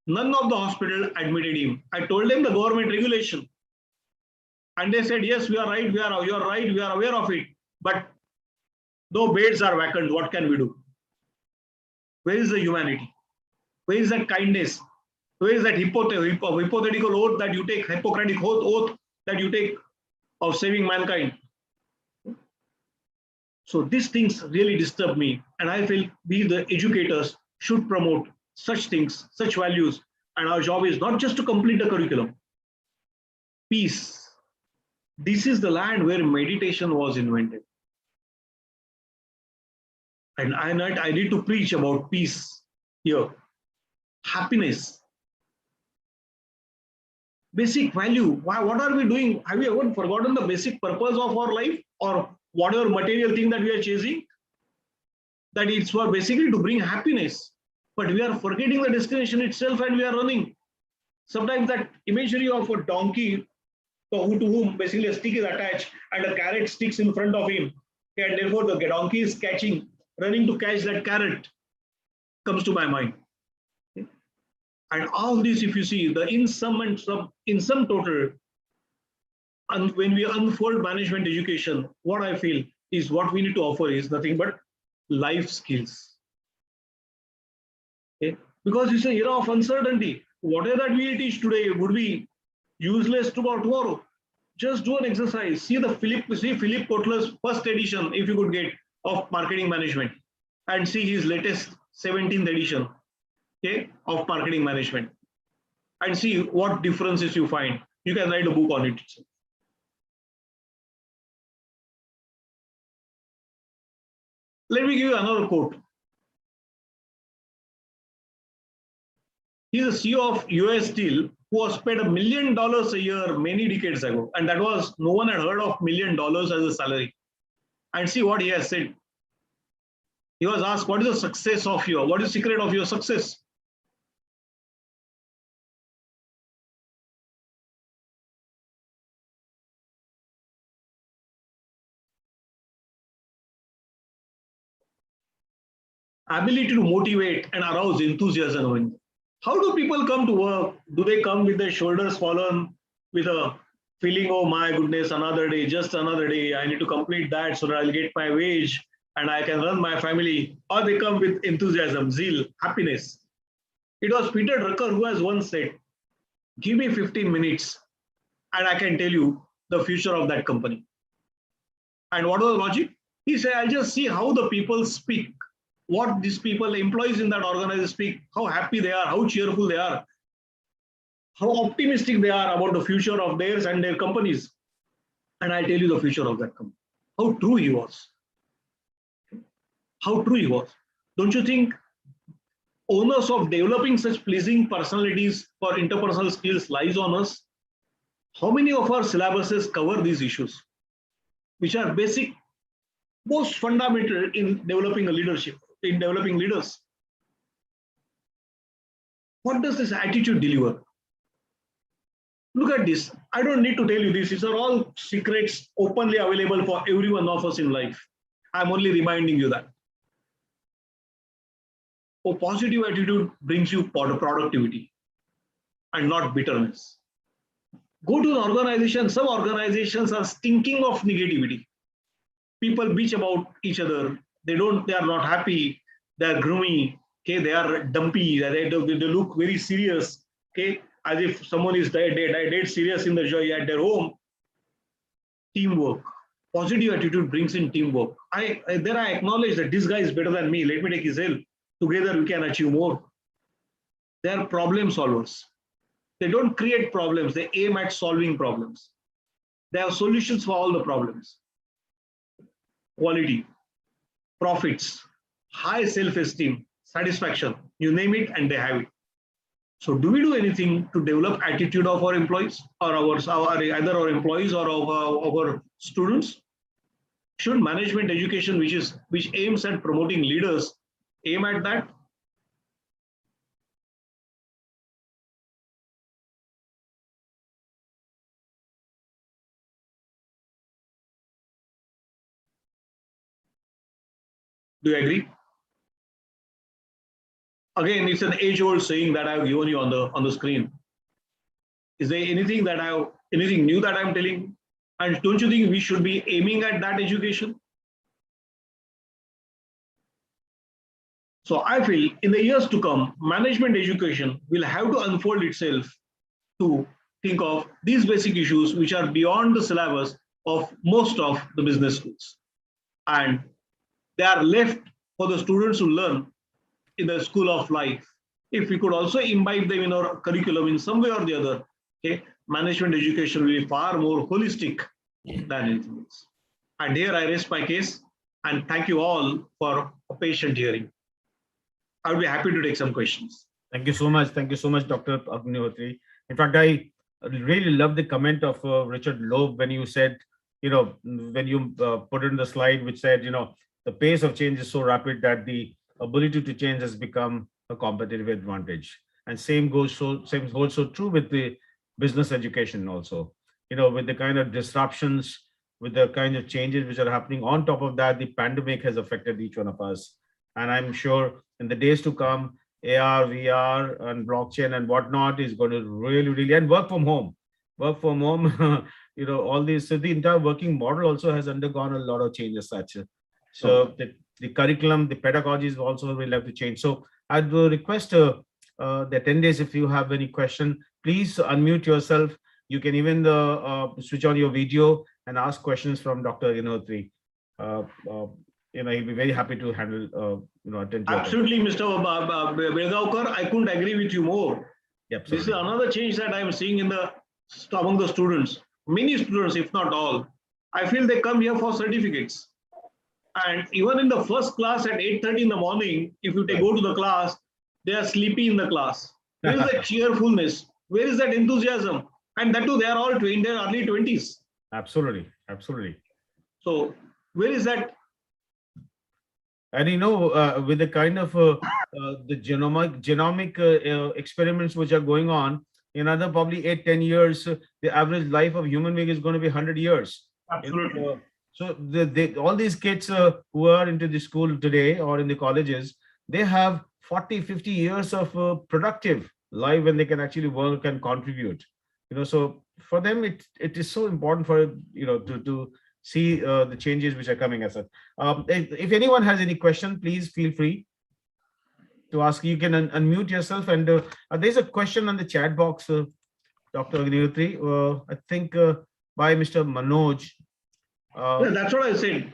None of the hospital admitted him. I told them the government regulation. And they said, yes, we are right, you are right, we are aware of it. But no beds are vacant, what can we do? Where is the humanity? Where is that kindness? Where is that hypothetical oath that you take, Hippocratic oath that you take of saving mankind? So these things really disturb me. And I feel we, the educators, should promote such things, such values. And our job is not just to complete the curriculum. Peace. This is the land where meditation was invented. And I need to preach about peace here. Happiness. Basic value. What are we doing? Have we ever forgotten the basic purpose of our life, or whatever material thing that we are chasing? That it's for basically to bring happiness. But we are forgetting the destination itself and we are running. Sometimes that imagery of a donkey to whom basically a stick is attached and a carrot sticks in front of him, and therefore the donkey is running to catch that carrot, comes to my mind. And all this, if you see, the in sum total, and when we unfold management education, what I feel is what we need to offer is nothing but life skills. Okay? Because it's an era of uncertainty. Whatever that we teach today would be useless tomorrow. Just do an exercise. See Philip Kotler's first edition, if you could get, of marketing management, and see his latest 17th edition, okay, of marketing management, and see what differences you find. You can write a book on it. Let me give you another quote. He's a CEO of US Steel who was paid $1 million a year many decades ago. And that was, no one had heard of $1 million as a salary. And see what he has said. He was asked, what is the success of what is the secret of your success? Ability to motivate and arouse enthusiasm. How do people come to work? Do they come with their shoulders fallen, with a feeling, oh my goodness, another day, just another day, I need to complete that so that I'll get my wage and I can run my family? Or they come with enthusiasm, zeal, happiness. It was Peter Drucker who has once said, give me 15 minutes and I can tell you the future of that company. And what was the logic? He said, I'll just see how the people speak. What these people, employees in that organization speak, how happy they are, how cheerful they are, how optimistic they are about the future of theirs and their companies. And I'll tell you the future of that company. how true he was. How true he was. Don't you think onus of developing such pleasing personalities for interpersonal skills lies on us? How many of our syllabuses cover these issues, which are basic, most fundamental in developing a leadership, in developing leaders? What does this attitude deliver? Look at this. I don't need to tell you this. These are all secrets openly available for every one of us in life. I'm only reminding you that. A positive attitude brings you productivity and not bitterness. Go to an organization. Some organizations are stinking of negativity. People bitch about each other. They are not happy. They are gloomy. Okay, they are dumpy. They look very serious. Okay, as if someone is dead serious in the joy at their home. Teamwork. Positive attitude brings in teamwork. I acknowledge that this guy is better than me. Let me take his help. Together we can achieve more. They are problem solvers. They don't create problems. They aim at solving problems. They have solutions for all the problems. Quality, profits, high self-esteem, satisfaction, you name it and they have it. So do we do anything to develop attitude of our employees or either our employees or our students? Should management education, which aims at promoting leaders, aim at that? Do you agree? Again, it's an age-old saying that I've given you on the screen. Is there anything new that I'm telling? And don't you think we should be aiming at that education? So I feel in the years to come, management education will have to unfold itself to think of these basic issues which are beyond the syllabus of most of the business schools. And they are left for the students to learn in the school of life. If we could also imbibe them in our curriculum in some way or the other, okay, management education will be far more holistic than anything else. And here I rest my case and thank you all for a patient hearing. I would be happy to take some questions. Thank you so much. Thank you so much, Dr. Agnihotri. In fact, I really love the comment of Richard Loeb when you said, when you put in the slide which said, the pace of change is so rapid that the ability to change has become a competitive advantage. And same holds so true with the business education also. With the kind of disruptions, with the kind of changes which are happening. On top of that, the pandemic has affected each one of us. And I'm sure in the days to come, AR, VR, and blockchain and whatnot is going to really, and work from home, all these. So the entire working model also has undergone a lot of changes such. So the curriculum, the pedagogies also will have to change. So I'd request the attendees, if you have any question, please unmute yourself. You can even switch on your video and ask questions from Dr. Agnihotri. He'll be very happy to handle, attend to absolutely, Mr. Belgaonkar, I couldn't agree with you more. Yep, this is another change that I'm seeing among the students. Many students, if not all, I feel they come here for certificates. And even in the first class at 8:30 in the morning, if you go to the class, they are sleepy in the class. Where is that cheerfulness? Where is that enthusiasm? And that too, they are all in their early 20s. Absolutely. So where is that? And with the kind of the genomic experiments which are going on, in another probably 8-10 years, the average life of human being is going to be 100 years. Absolutely. So all these kids who are into the school today or in the colleges, they have 40-50 years of productive life when they can actually work and contribute. So for them, it is so important for to see the changes which are coming as such. If anyone has any question, please feel free to ask. You can unmute yourself. And there's a question on the chat box, Dr. Agnihotri, I think by Mr. Manoj. Yeah, that's what I said.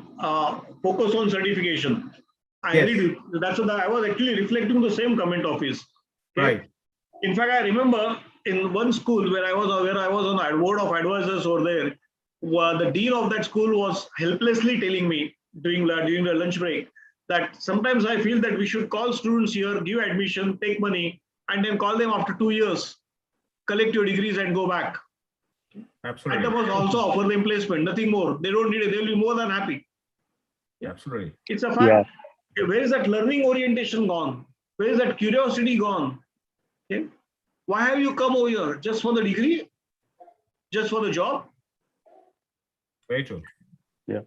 Focus on certification. I agree. That's what I was actually reflecting the same comment of his. Okay? Right. In fact, I remember in one school where I was on a board of advisors over there, the dean of that school was helplessly telling me during the lunch break that sometimes I feel that we should call students here, give admission, take money, and then call them after 2 years, collect your degrees and go back. Absolutely. And was also offer them placement, nothing more. They don't need it. They will be more than happy. Absolutely. It's a fact. Yeah. Where is that learning orientation gone? Where is that curiosity gone? Okay. Why have you come over here? Just for the degree? Just for the job? Very true. Yeah.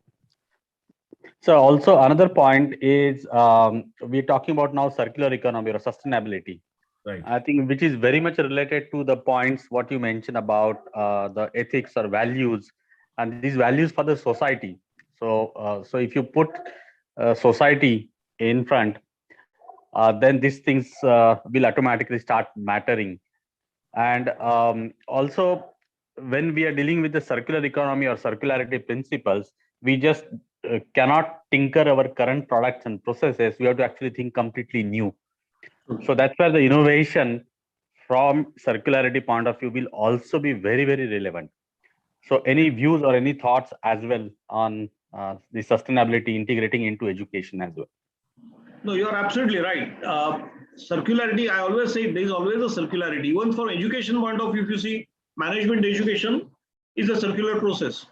So also another point is we're talking about now circular economy or sustainability. Right. I think which is very much related to the points what you mentioned about the ethics or values and these values for the society. So so if you put society in front, then these things will automatically start mattering. And also when we are dealing with the circular economy or circularity principles, we just cannot tinker our current products and processes. We have to actually think completely new. So that's where the innovation from circularity point of view will also be very, very relevant. So any views or any thoughts as well on the sustainability integrating into education as well? No, you're absolutely right. Circularity, I always say there is always a circularity. Even for education point of view, if you see, management education is a circular process.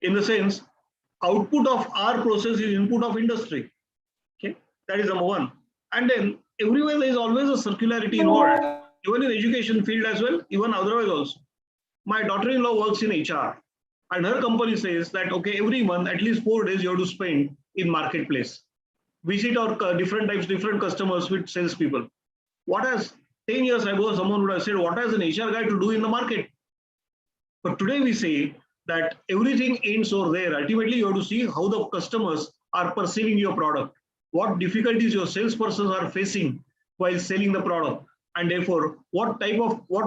In the sense, output of our process is input of industry. Okay, that is number one. And then everywhere there is always a circularity involved, even in education field as well, even otherwise also. My daughter-in-law works in HR, and her company says that, okay, every month, at least 4 days you have to spend in marketplace. Visit our different customers with salespeople. What has 10 years ago, someone would have said, what has an HR guy to do in the market? But today we say that everything ends over there. Ultimately, you have to see how the customers are perceiving your product, what difficulties your salespersons are facing while selling the product, and therefore what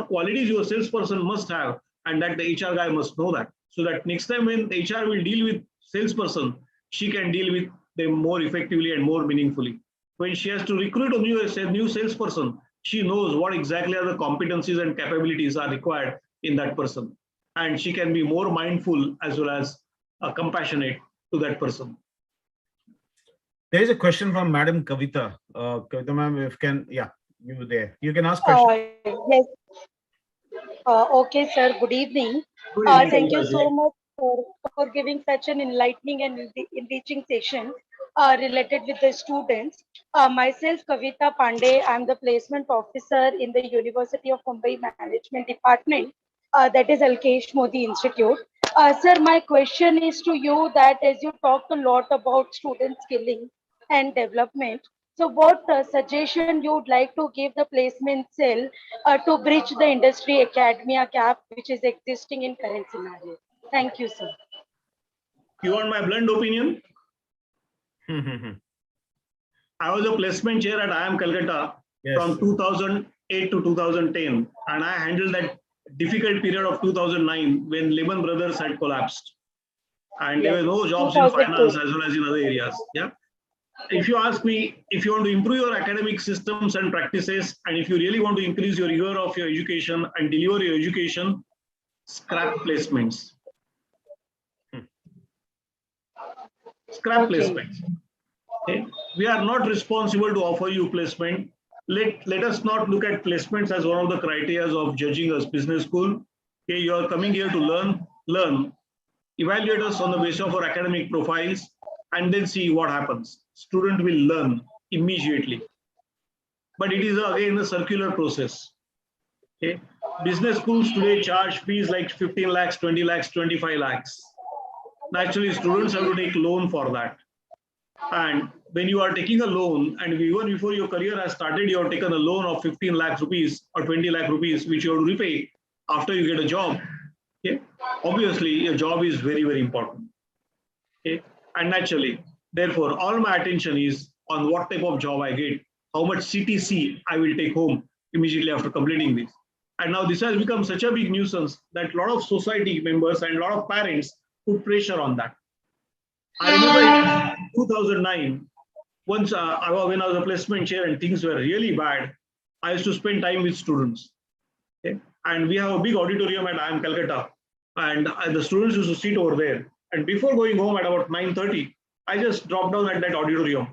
qualities your salesperson must have, and that the HR guy must know that. So that next time when HR will deal with salesperson, she can deal with them more effectively and more meaningfully. When she has to recruit a new salesperson, she knows what exactly are the competencies and capabilities are required in that person. And she can be more mindful as well as compassionate to that person. There is a question from Madam Kavita. Kavita ma'am, if can, yeah, you there. You can ask questions. Yes. Okay, sir. Good evening. Good evening, Thank you Kavita ji. so much for giving such an enlightening and enriching session related with the students. Myself, Kavita Pandey, I'm the placement officer in the University of Mumbai Management Department, that is Alkesh Modi Institute. Sir, my question is to you that as you talked a lot about student skilling and development, so what suggestion you would like to give the placement cell to bridge the industry academia gap which is existing in current scenario? Thank you, sir. You want my blunt opinion? I was a placement chair at IIM Calcutta from 2008 to 2010, and I handled that difficult period of 2009 when Lehman Brothers had collapsed, and there were no jobs in finance as well as in other areas. Yeah. If you ask me, if you want to improve your academic systems and practices, and if you really want to increase your rigor of your education and deliver your education, scrap placements. Scrap placements. Okay. We are not responsible to offer you placement. Let us not look at placements as one of the criteria of judging a business school. Okay, you are coming here to learn. Evaluate us on the basis of our academic profiles, and then see what happens. Student will learn immediately. But it is again a circular process. Okay. Business schools today charge fees like 15 lakhs, 20 lakhs, 25 lakhs. Naturally, students have to take loan for that. And when you are taking a loan, and even before your career has started, you have taken a loan of 15 lakhs rupees or 20 lakh rupees, which you have to repay after you get a job. Okay. Obviously, your job is very, very important. Okay. And naturally, therefore, all my attention is on what type of job I get, how much CTC I will take home immediately after completing this. And now this has become such a big nuisance that a lot of society members and a lot of parents put pressure on that. I remember in 2009, once when I was a placement chair and things were really bad, I used to spend time with students. Okay? And we have a big auditorium at IIM Calcutta. and the students used to sit over there. And before going home at about 9:30, I just dropped down at that auditorium,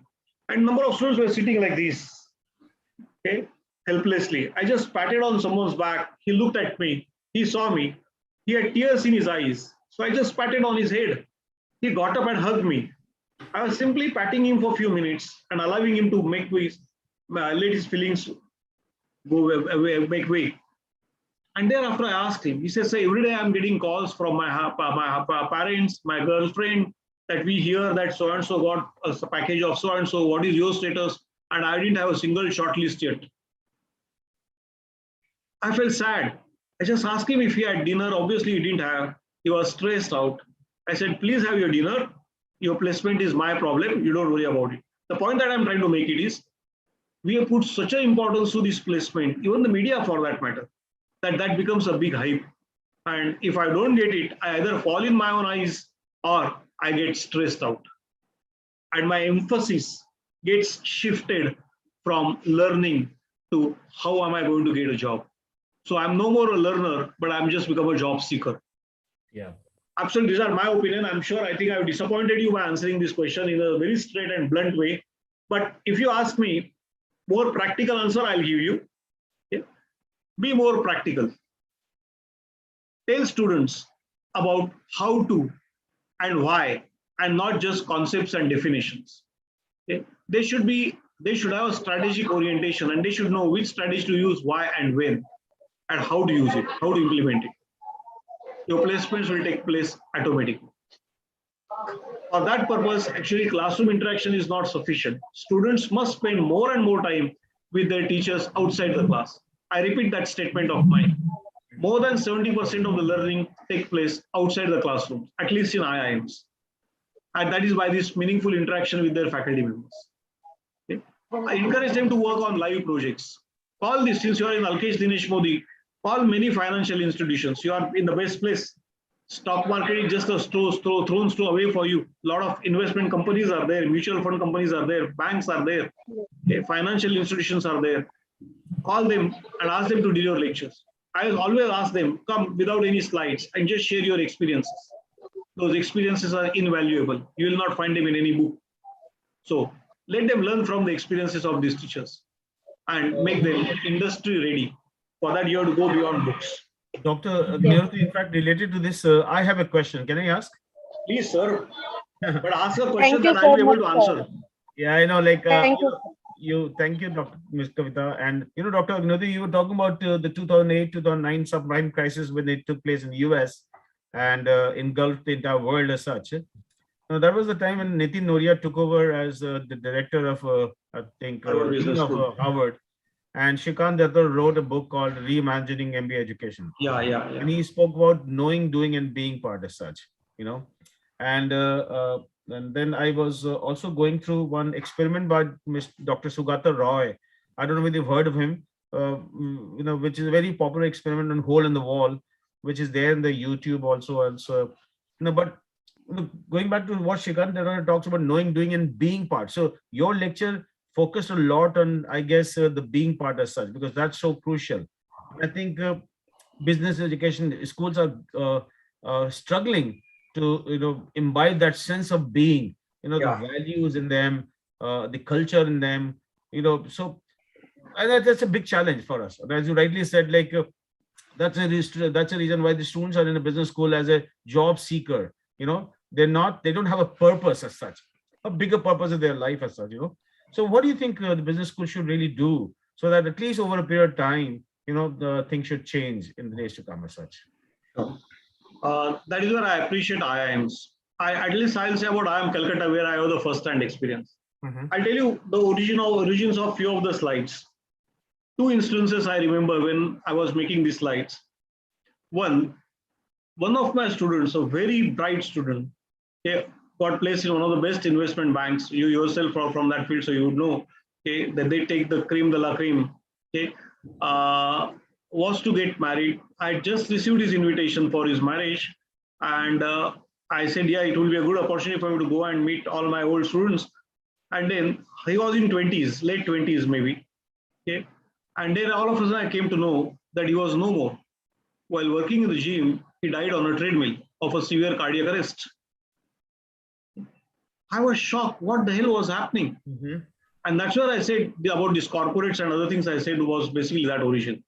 and number of students were sitting like this, okay, helplessly. I just patted on someone's back. He looked at me. He saw me. He had tears in his eyes. So I just patted on his head. He got up and hugged me. I was simply patting him for a few minutes and allowing him to let his feelings go away, make way. And thereafter, I asked him. He says, "Sir, every day I'm getting calls from my parents, my girlfriend, that we hear that so and so got a package of so and so. What is your status?" And I didn't have a single shortlist yet. I felt sad. I just asked him if he had dinner. Obviously, he didn't have. He was stressed out. I said, "Please have your dinner. Your placement is my problem. You don't worry about it." The point that I'm trying to make it is, we have put such an importance to this placement, even the media for that matter, that becomes a big hype. And if I don't get it, I either fall in my own eyes or I get stressed out. And my emphasis gets shifted from learning to how am I going to get a job. So I'm no more a learner, but I'm just become a job seeker. Yeah. Absolutely, these are my opinion. I think I've disappointed you by answering this question in a very straight and blunt way. But if you ask me, more practical answer I'll give you. Okay? Be more practical. Tell students about how to and why, and not just concepts and definitions. Okay? They should have a strategic orientation, and they should know which strategy to use, why and when, and how to use it, how to implement it. Your placements will take place automatically. For that purpose, actually, classroom interaction is not sufficient. Students must spend more and more time with their teachers outside the class. I repeat that statement of mine. More than 70% of the learning takes place outside the classroom, at least in IIMs. And that is by this meaningful interaction with their faculty members. Okay? I encourage them to work on live projects. Call this, since you are in Alkesh Dinesh Modi, call many financial institutions. You are in the best place. Stock market is just a thrown away for you. A lot of investment companies are there, mutual fund companies are there, banks are there, okay, financial institutions are there. Call them and ask them to deliver lectures. I will always ask them, come without any slides and just share your experiences. Those experiences are invaluable. You will not find them in any book. So let them learn from the experiences of these teachers and make them industry ready. For that, you have to go beyond books. Dr. Agnihotri, in fact, related to this, I have a question. Can I ask? Please, sir. But ask a question Thank you that I will so be able to much, answer. Yeah, I know, like, Thank you. thank you, Dr. Ms. Kavita. And, Dr. Agnihotri, you were talking about the 2008-2009 subprime crisis when it took place in the US and engulfed the entire world as such. Now, that was the time when Nitin Noria took over as the director of, I think, Harvard Business Dean of School. Harvard. And Shrikant Datta wrote a book called Reimagining MBA Education. Yeah. And he spoke about knowing, doing, and being part as such, And then I was also going through one experiment by Dr. Sugata Roy. I don't know whether you've heard of him, which is a very popular experiment on hole in the wall, which is there in the YouTube also. But going back to what Shrikant Datta talks about knowing, doing, and being part. So your lecture focused a lot on, I guess, the being part as such, because that's so crucial. I think business education schools are struggling to imbibe that sense of being, the values in them, the culture in them, so and that's a big challenge for us. As you rightly said, like that's a reason why the students are in a business school as a job seeker. They don't have a purpose as such, a bigger purpose in their life as such. So what do you think the business school should really do so that at least over a period of time, the things should change in the days to come as such? That is where I appreciate IIMs. At least I'll say about IIM Calcutta, where I have the first-hand experience. I'll tell you the origins of few of the slides. Two instances I remember when I was making these slides. One of my students, a very bright student, got placed in one of the best investment banks. You yourself are from that field, so you would know that they take the cream de la cream. Was to get married. I just received his invitation for his marriage, and I said, yeah, it will be a good opportunity for me to go and meet all my old students. And then he was in 20s, late 20s maybe. And then all of a sudden I came to know that he was no more. While working in the gym, he died on a treadmill of a severe cardiac arrest. I was shocked. What the hell was happening? And that's where I said about these corporates and other things I said was basically that origin.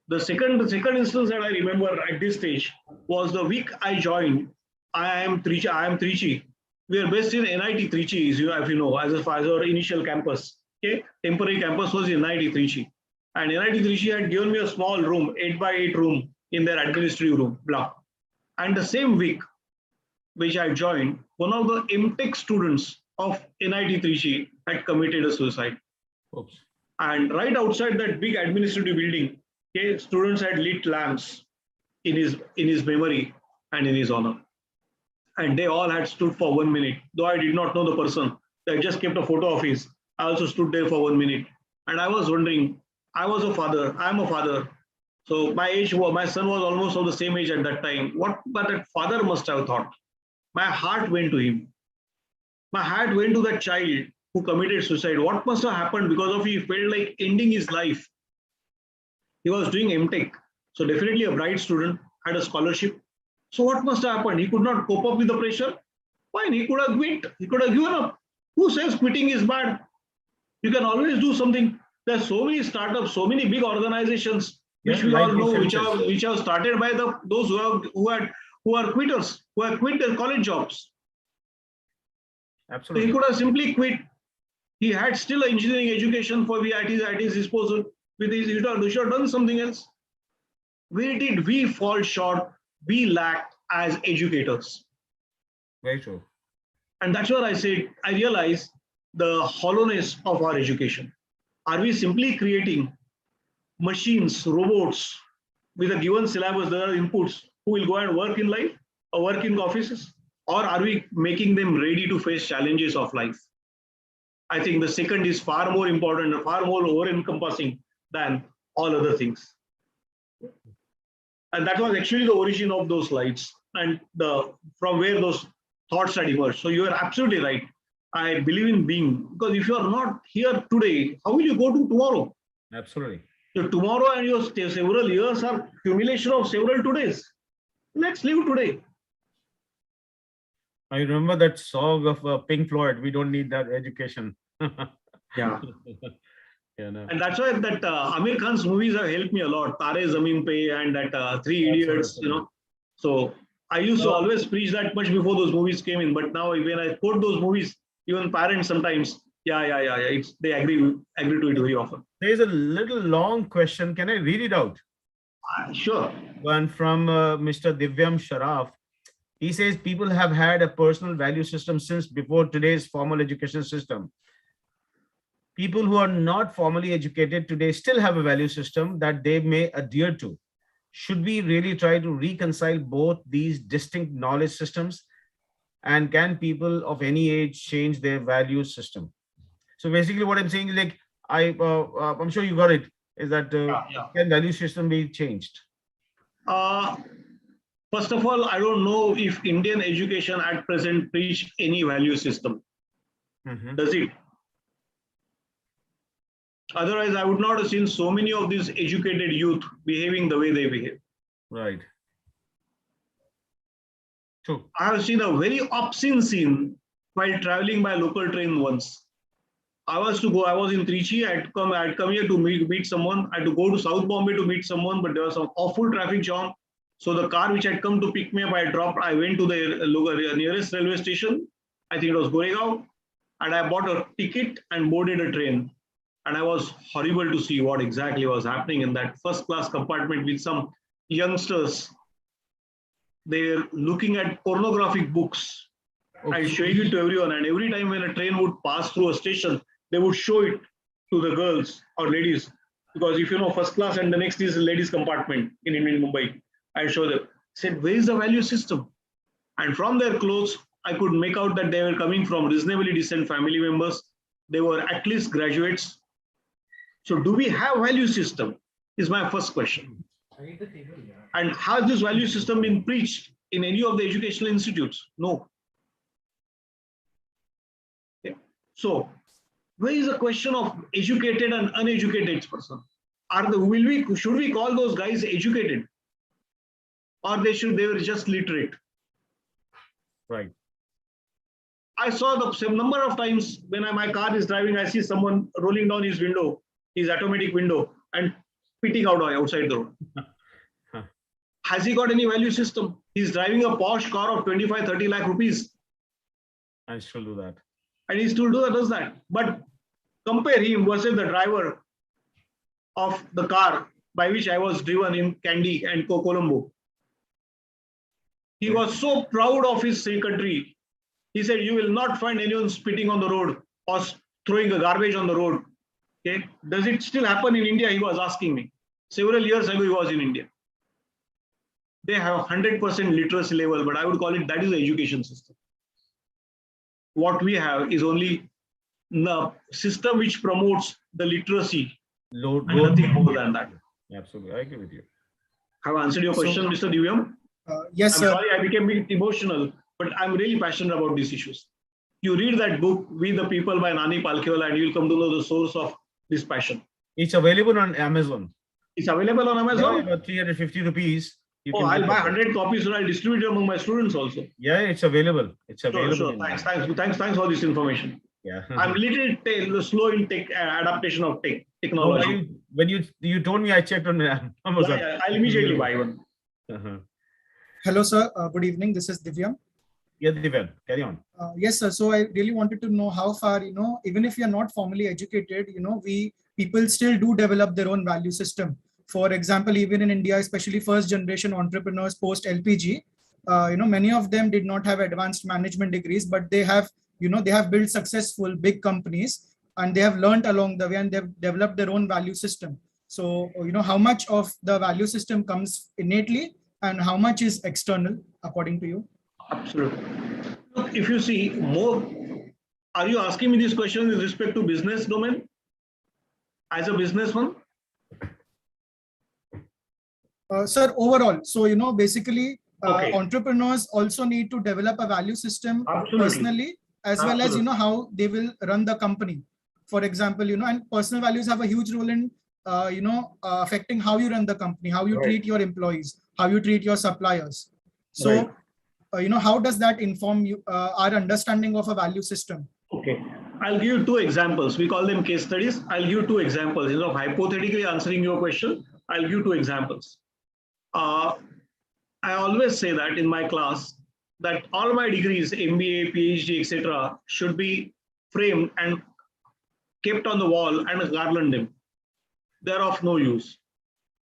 The second instance that I remember at this stage was the week I joined IIM Trichy. We are based in NIT Trichy, if you know, as our initial campus. Okay, temporary campus was in NIT Trichy. And NIT Trichy had given me a small room, 8x8 room in their administrative room block. And the same week, which I joined, one of the M.Tech students of NIT Trichy had committed a suicide. Oops. And right outside that big administrative building, okay, students had lit lamps in his memory and in his honor. And they all had stood for 1 minute. Though I did not know the person, I just kept a photo of his. I also stood there for 1 minute. And I was wondering, I'm a father. So my son was almost of the same age at that time. What but that father must have thought. My heart went to him. My heart went to that child who committed suicide. What must have happened because of he felt like ending his life. He was doing M.Tech. So definitely a bright student, had a scholarship. So what must have happened? He could not cope up with the pressure. Fine, he could have quit. He could have given up. Who says quitting is bad? You can always do something. There's so many startups, so many big organizations, which we all know, which are started by those who are quitters, who have quit their college jobs. Absolutely. So he could have simply quit. He had still an engineering education at his disposal. He should have done something else. Where did we fall short? We lack as educators. Very true. And that's where I said, I realize the hollowness of our education. Are we simply creating machines, robots with a given syllabus, there are inputs, who will go and work in life or work in offices? Or are we making them ready to face challenges of life? I think the second is far more important and far more over-encompassing than all other things. And that was actually the origin of those slides and from where those thoughts had emerged. So you are absolutely right. I believe in being, because if you are not here today, how will you go to tomorrow? Absolutely. So tomorrow and your several years are accumulation of several todays. Let's live today. I remember that song of Pink Floyd. We don't need that education. Yeah. Yeah, no. And that's why that Amir Khan's movies have helped me a lot. Tare Zameen Pe and that Three Idiots, you know. So I used to always preach that much before those movies came in. But now when I quote those movies, even parents sometimes, they agree to it very often. There is a little long question. Can I read it out? Sure. One from Mr. Divyam Sharaf. He says people have had a personal value system since before today's formal education system. People who are not formally educated today still have a value system that they may adhere to. Should we really try to reconcile both these distinct knowledge systems? And can people of any age change their value system? So basically what I'm saying is like, I'm sure you got it, is that can value system be changed? First of all, I don't know if Indian education at present preach any value system. Does it? Otherwise, I would not have seen so many of these educated youth behaving the way they behave. Right. True. I have seen a very obscene scene while traveling by local train once. I was in Trichy. I'd come here to meet someone. I had to go to South Bombay to meet someone, but there was some awful traffic jam. So the car which had come to pick me up, I went to the nearest railway station. I think it was Goregaon, and I bought a ticket and boarded a train. And I was horrible to see what exactly was happening in that first class compartment with some youngsters. They're looking at pornographic books and showing it to everyone. And every time when a train would pass through a station, they would show it to the girls or ladies. Because if you know first class and the next is the ladies compartment in Mumbai, I show them. Said, where is the value system? And from their clothes, I could make out that they were coming from reasonably decent family members. They were at least graduates. So do we have value system is my first question. And has this value system been preached in any of the educational institutes? No. Okay. So where is the question of educated and uneducated person? Should we call those guys educated? or they were just literate. Right. I saw the same number of times when my car is driving, I see someone rolling down his window, his automatic window, and spitting out outside the road. Has he got any value system? He's driving a posh car of 25, 30 lakh rupees. I still do that. And he still does that. But compare him versus the driver of the car by which I was driven in Kandy and Colombo. He was so proud of his country. He said, you will not find anyone spitting on the road or throwing a garbage on the road. Okay. Does it still happen in India? He was asking me. Several years ago, he was in India. They have 100% literacy level, but I would call it that is the education system. What we have is only the system which promotes the literacy. And nothing more than that. Absolutely. I agree with you. Have I answered your question, Mr. Divyam? Yes, I'm sir. sorry, I became a bit emotional, but I'm really passionate about these issues. You read that book, We the People by Nani Palkhiwala, and you'll come to know the source of this passion. It's available on Amazon. It's available on Amazon? Yeah, about 350 rupees. I'll buy 100 copies and I'll distribute it among my students also. Yeah, it's available. It's available. Sure. Thanks for this information. Yeah. I'm a little slow in adaptation of technology. When you told me, I checked on Amazon. Yeah, I'll immediately buy one. Hello, sir. Good evening. This is Divyam. Yeah, Divyam, carry on. Yes, sir. So I really wanted to know how far, even if you're not formally educated, people still do develop their own value system. For example, even in India, especially first generation entrepreneurs post LPG, many of them did not have advanced management degrees, but they have built successful big companies and they have learned along the way and they've developed their own value system. So, how much of the value system comes innately and how much is external, according to you? Absolutely. Look, if you see more, are you asking me this question with respect to business domain? As a businessman? Sir, overall, so, basically, Okay. entrepreneurs also need to develop a value system Absolutely. personally, as well as, how they will run the company. For example, and personal values have a huge role in, affecting how you run the company, how you treat your employees, how you treat your suppliers. So, how does that inform you, our understanding of a value system? Okay. I'll give you two examples. We call them case studies. I'll give you two examples. Instead of hypothetically answering your question, I'll give you two examples. I always say that in my class that all my degrees, MBA, PhD, etc., should be framed and kept on the wall and garland them. They're of no use.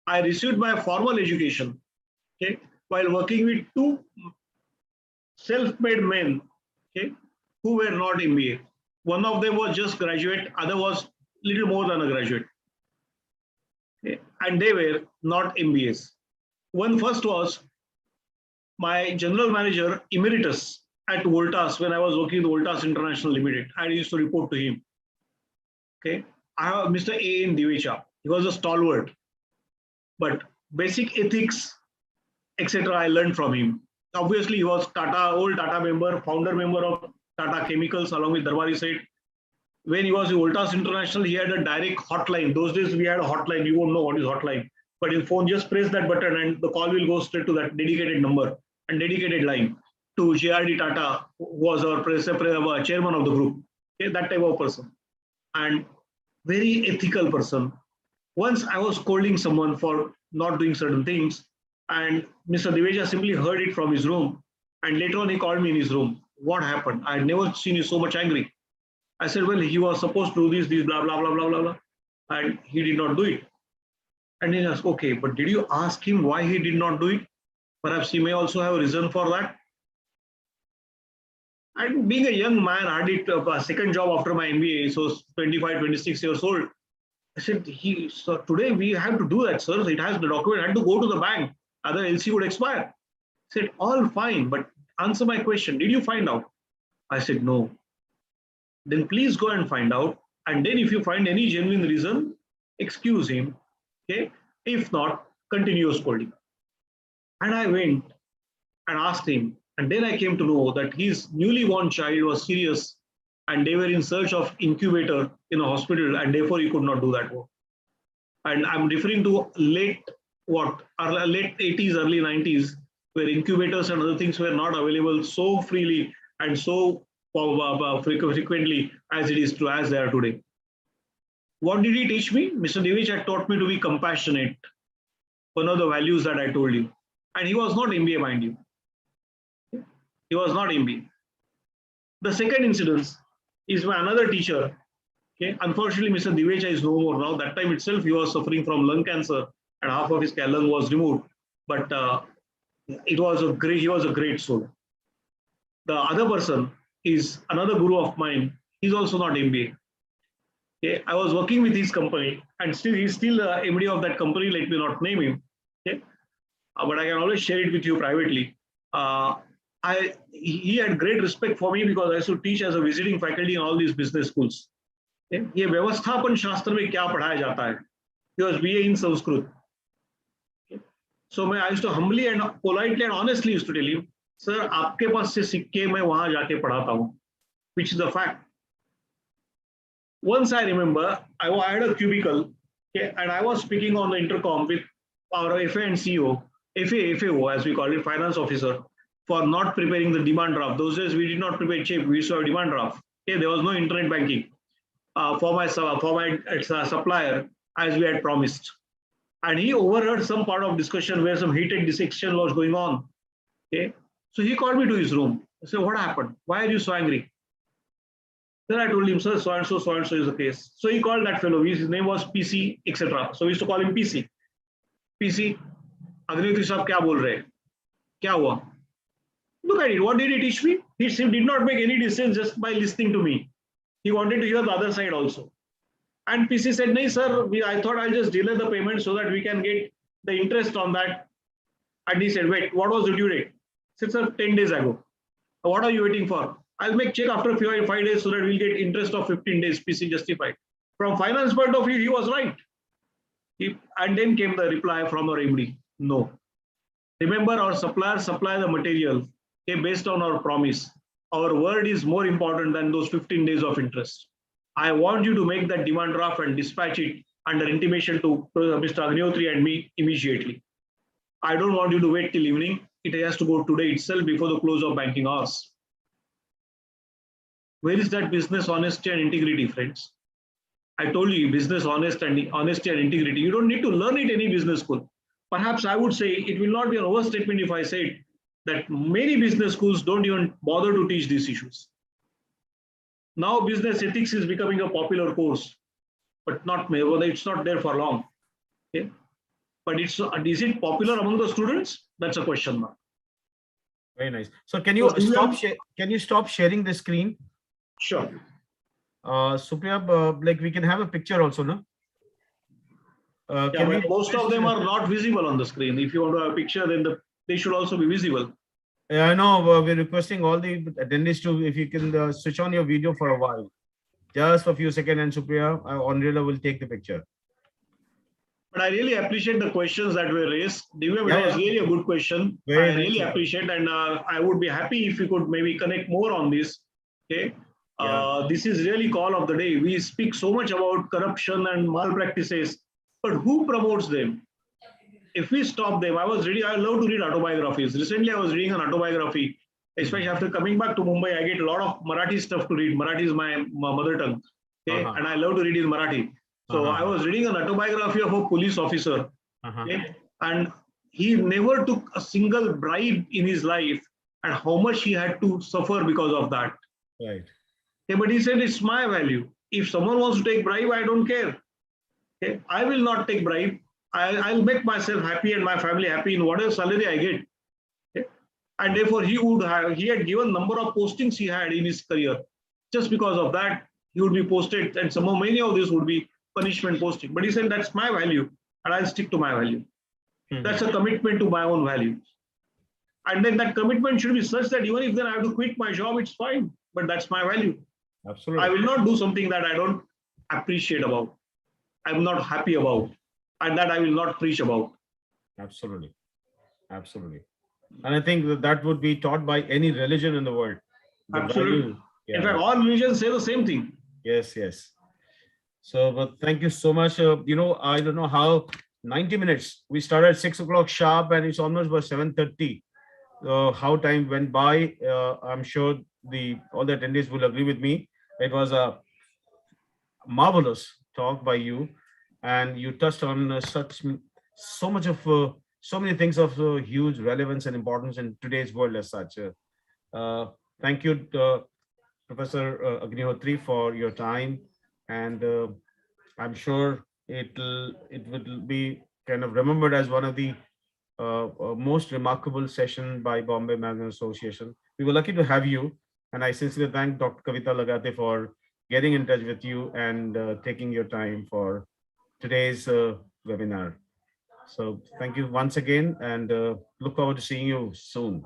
I received my formal education, okay, while working with two self-made men, okay, who were not MBA. One of them was just graduate, other was little more than a graduate. Okay, and they were not MBAs. One first was my general manager emeritus at Voltas when I was working with Voltas International Limited. I used to report to him. Okay, I have Mr. A.N. Divecha. He was a stalwart, but basic ethics, etc. I learned from him. Obviously, he was old Tata member, founder member of Tata Chemicals along with Darbari Seth. When he was in Voltas International, he had a direct hotline. Those days we had a hotline. You won't know what is hotline. But in phone, just press that button and the call will go straight to that dedicated number and dedicated line to HRD Tata, who was our chairman of the group. Okay, that type of person. And very ethical person. Once I was scolding someone for not doing certain things, and Mr. Divecha simply heard it from his room. And later on, he called me in his room. What happened? I had never seen you so much angry. I said, well, he was supposed to do this, blah, blah, blah, blah, blah, blah. And he did not do it. And he asked, okay, but did you ask him why he did not do it? Perhaps he may also have a reason for that. And being a young man, I did a second job after my MBA, so 25, 26 years old. I said, sir, today we have to do that, sir. It has the document, I had to go to the bank, other LC would expire. I said, all fine, but answer my question. Did you find out? I said, no. Then please go and find out. And then if you find any genuine reason, excuse him. Okay. If not, continue scolding. And I went and asked him. And then I came to know that his newly born child was serious and they were in search of incubator in a hospital and therefore he could not do that work. And I'm referring to late 80s, early 90s where incubators and other things were not available so freely and so frequently as it is to as they are today. What did he teach me? Mr. Devesh had taught me to be compassionate. One of the values that I told you. And he was not MBA, mind you. He was not MBA. The second incident is by another teacher. Okay, unfortunately, Mr. Devesh is no more now. That time itself, he was suffering from lung cancer, and half of his lung was removed. But he was a great soul. The other person is another guru of mine. He's also not MBA. Okay, I was working with his company, and he's still MD of that company. Let me not name him. Okay, but I can always share it with you privately. He had great respect for me because I used to teach as a visiting faculty in all these business schools. ये व्यवस्थापन शास्त्र में क्या पढ़ाया जाता है? He was BA in Sanskrit. So I used to humbly and politely and honestly used to tell him, sir, आपके पास से सीख के मैं वहां जाके पढ़ाता हूँ, which is the fact. Once I remember, I had a cubicle, okay, and I was speaking on the intercom with our FA and CEO, FAO as we call it, finance officer, for not preparing the demand draft. Those days we did not prepare chip, we used to have demand draft. Okay, there was no internet banking for my supplier as we had promised. And he overheard some part of discussion where some heated dissection was going on. Okay, so he called me to his room. I said, what happened? Why are you so angry? Then I told him, sir, so and so is the case. So he called that fellow. His name was PC, etc. So we used to call him PC. PC, Agnihotri sahab kya bol rahe? Kya hua? Look at it. What did he teach me? He did not make any decision just by listening to me. He wanted to hear the other side also. And PC said, no, sir, I thought I'll just delay the payment so that we can get the interest on that. And he said, wait, what was the due date? I said, sir, 10 days ago. What are you waiting for? I'll make check after 5 days so that we'll get interest of 15 days, PC justified. From finance point of view, he was right. And then came the reply from our MD, no. Remember, our suppliers supply the material based on our promise. Our word is more important than those 15 days of interest. I want you to make that demand draft and dispatch it under intimation to Mr. Agnihotri and me immediately. I don't want you to wait till evening. It has to go today itself before the close of banking hours. Where is that business honesty and integrity, friends? I told you, business honesty and integrity. You don't need to learn it in any business school. Perhaps I would say it will not be an overstatement if I said that many business schools don't even bother to teach these issues. Now business ethics is becoming a popular course, but it's not there for long. Okay? But is it popular among the students? That's a question mark. Very nice. So can you stop sharing the screen? Sure. Supriya, like we can have a picture also, no? Most of them are not visible on the screen. If you want to have a picture, then they should also be visible. I know we're requesting all the attendees to, if you can switch on your video for a while, just for a few seconds, and Supriya, Andrea will take the picture. But I really appreciate the questions that were raised. Divya, it was really a good question. I really appreciate, and I would be happy if we could maybe connect more on this. Okay. This is really call of the day. We speak so much about corruption and malpractices, but who promotes them? If we stop them, I love to read autobiographies. Recently, I was reading an autobiography, especially after coming back to Mumbai. I get a lot of Marathi stuff to read. Marathi is my mother tongue, okay? And I love to read in Marathi. So I was reading an autobiography of a police officer, okay? And he never took a single bribe in his life, and how much he had to suffer because of that. Right. Okay, but he said, it's my value. If someone wants to take bribe, I don't care. Okay, I will not take bribe. I'll make myself happy and my family happy in whatever salary I get. Okay? And therefore, he had given number of postings he had in his career. Just because of that, he would be posted, and many of these would be punishment posting. But he said, that's my value, and I'll stick to my value. That's a commitment to my own values. And then that commitment should be such that even if then I have to quit my job, it's fine. But that's my value. Absolutely. I will not do something that I don't appreciate about, I'm not happy about, and that I will not preach about. Absolutely. Absolutely. And I think that would be taught by any religion in the world. Absolutely. In fact, all religions say the same thing. Yes, yes. So, but thank you so much. I don't know how 90 minutes. We started at 6 o'clock sharp, and it's almost about 7:30. how time went by. I'm sure all the attendees will agree with me. It was a marvelous talk by you, and you touched on so much of so many things of huge relevance and importance in today's world as such. Thank you, Professor Agnihotri, for your time, and I'm sure it will be kind of remembered as one of the most remarkable session by Bombay Management Association. We were lucky to have you, and I sincerely thank Dr. Kavita Lagate for getting in touch with you and taking your time for today's webinar. So thank you once again, and look forward to seeing you soon.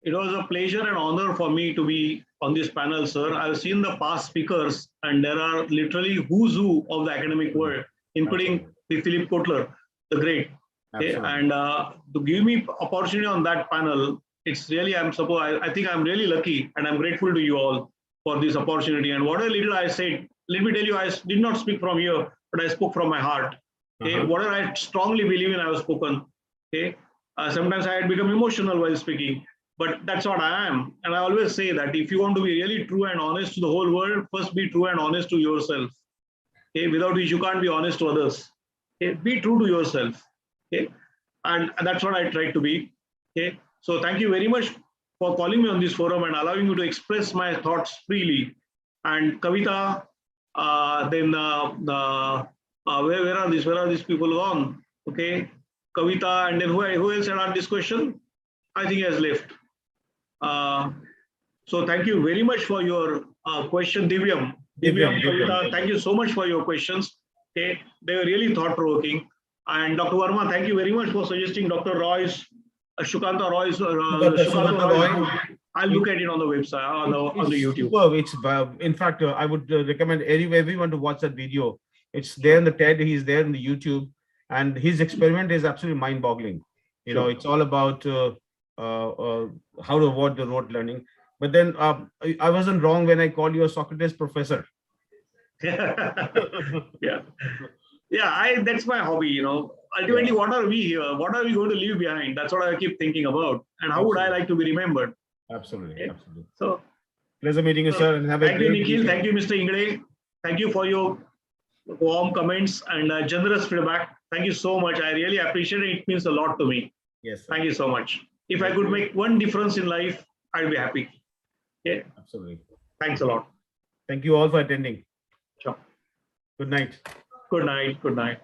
It was a pleasure and honor for me to be on this panel, sir. I've seen the past speakers, and there are literally who's who of the academic world, including the Philip Kotler, the great. Okay? And to give me opportunity on that panel, it's really, I think I'm really lucky, and I'm grateful to you all for this opportunity. And whatever little I said, let me tell you, I did not speak from here, but I spoke from my heart. Okay? Whatever I strongly believe in, I have spoken. Okay? Sometimes I had become emotional while speaking, but that's what I am. And I always say that if you want to be really true and honest to the whole world, first be true and honest to yourself. Okay? Without which you can't be honest to others. Okay? Be true to yourself. Okay? And that's what I try to be. Okay? So thank you very much for calling me on this forum and allowing me to express my thoughts freely. And Kavita, where are these people gone? Okay, Kavita, and then who else had asked this question? I think he has left. So thank you very much for your question, Divyam. Kavita, thank you so much for your questions. Okay, they were really thought-provoking. And Dr. Verma, thank you very much for suggesting Dr. Roy's, Shukanta Roy's, I'll look at it on the website, on the YouTube. Superb. In fact, I would recommend everyone to watch that video. It's there in the TED, he's there in the YouTube, and his experiment is absolutely mind-boggling. You know, it's all about how to avoid the rote learning. But then I wasn't wrong when I called you a Socrates professor. Yeah. Yeah, that's my hobby, you know. Ultimately, what are we here? What are we going to leave behind? That's what I keep thinking about. And how would I like to be remembered? Absolutely. Okay. Absolutely. So, pleasure meeting you, sir. And have a thank you, Nikhil. Thank you, Mr. Ingre. Thank you for your warm comments and generous feedback. Thank you so much. I really appreciate it. It means a lot to me. Yes. Sir. Thank you so much. If I could make one difference in life, I'd be happy. Okay. Absolutely. Thanks a lot. Thank you all for attending. Sure. Good night. Good night. Good night.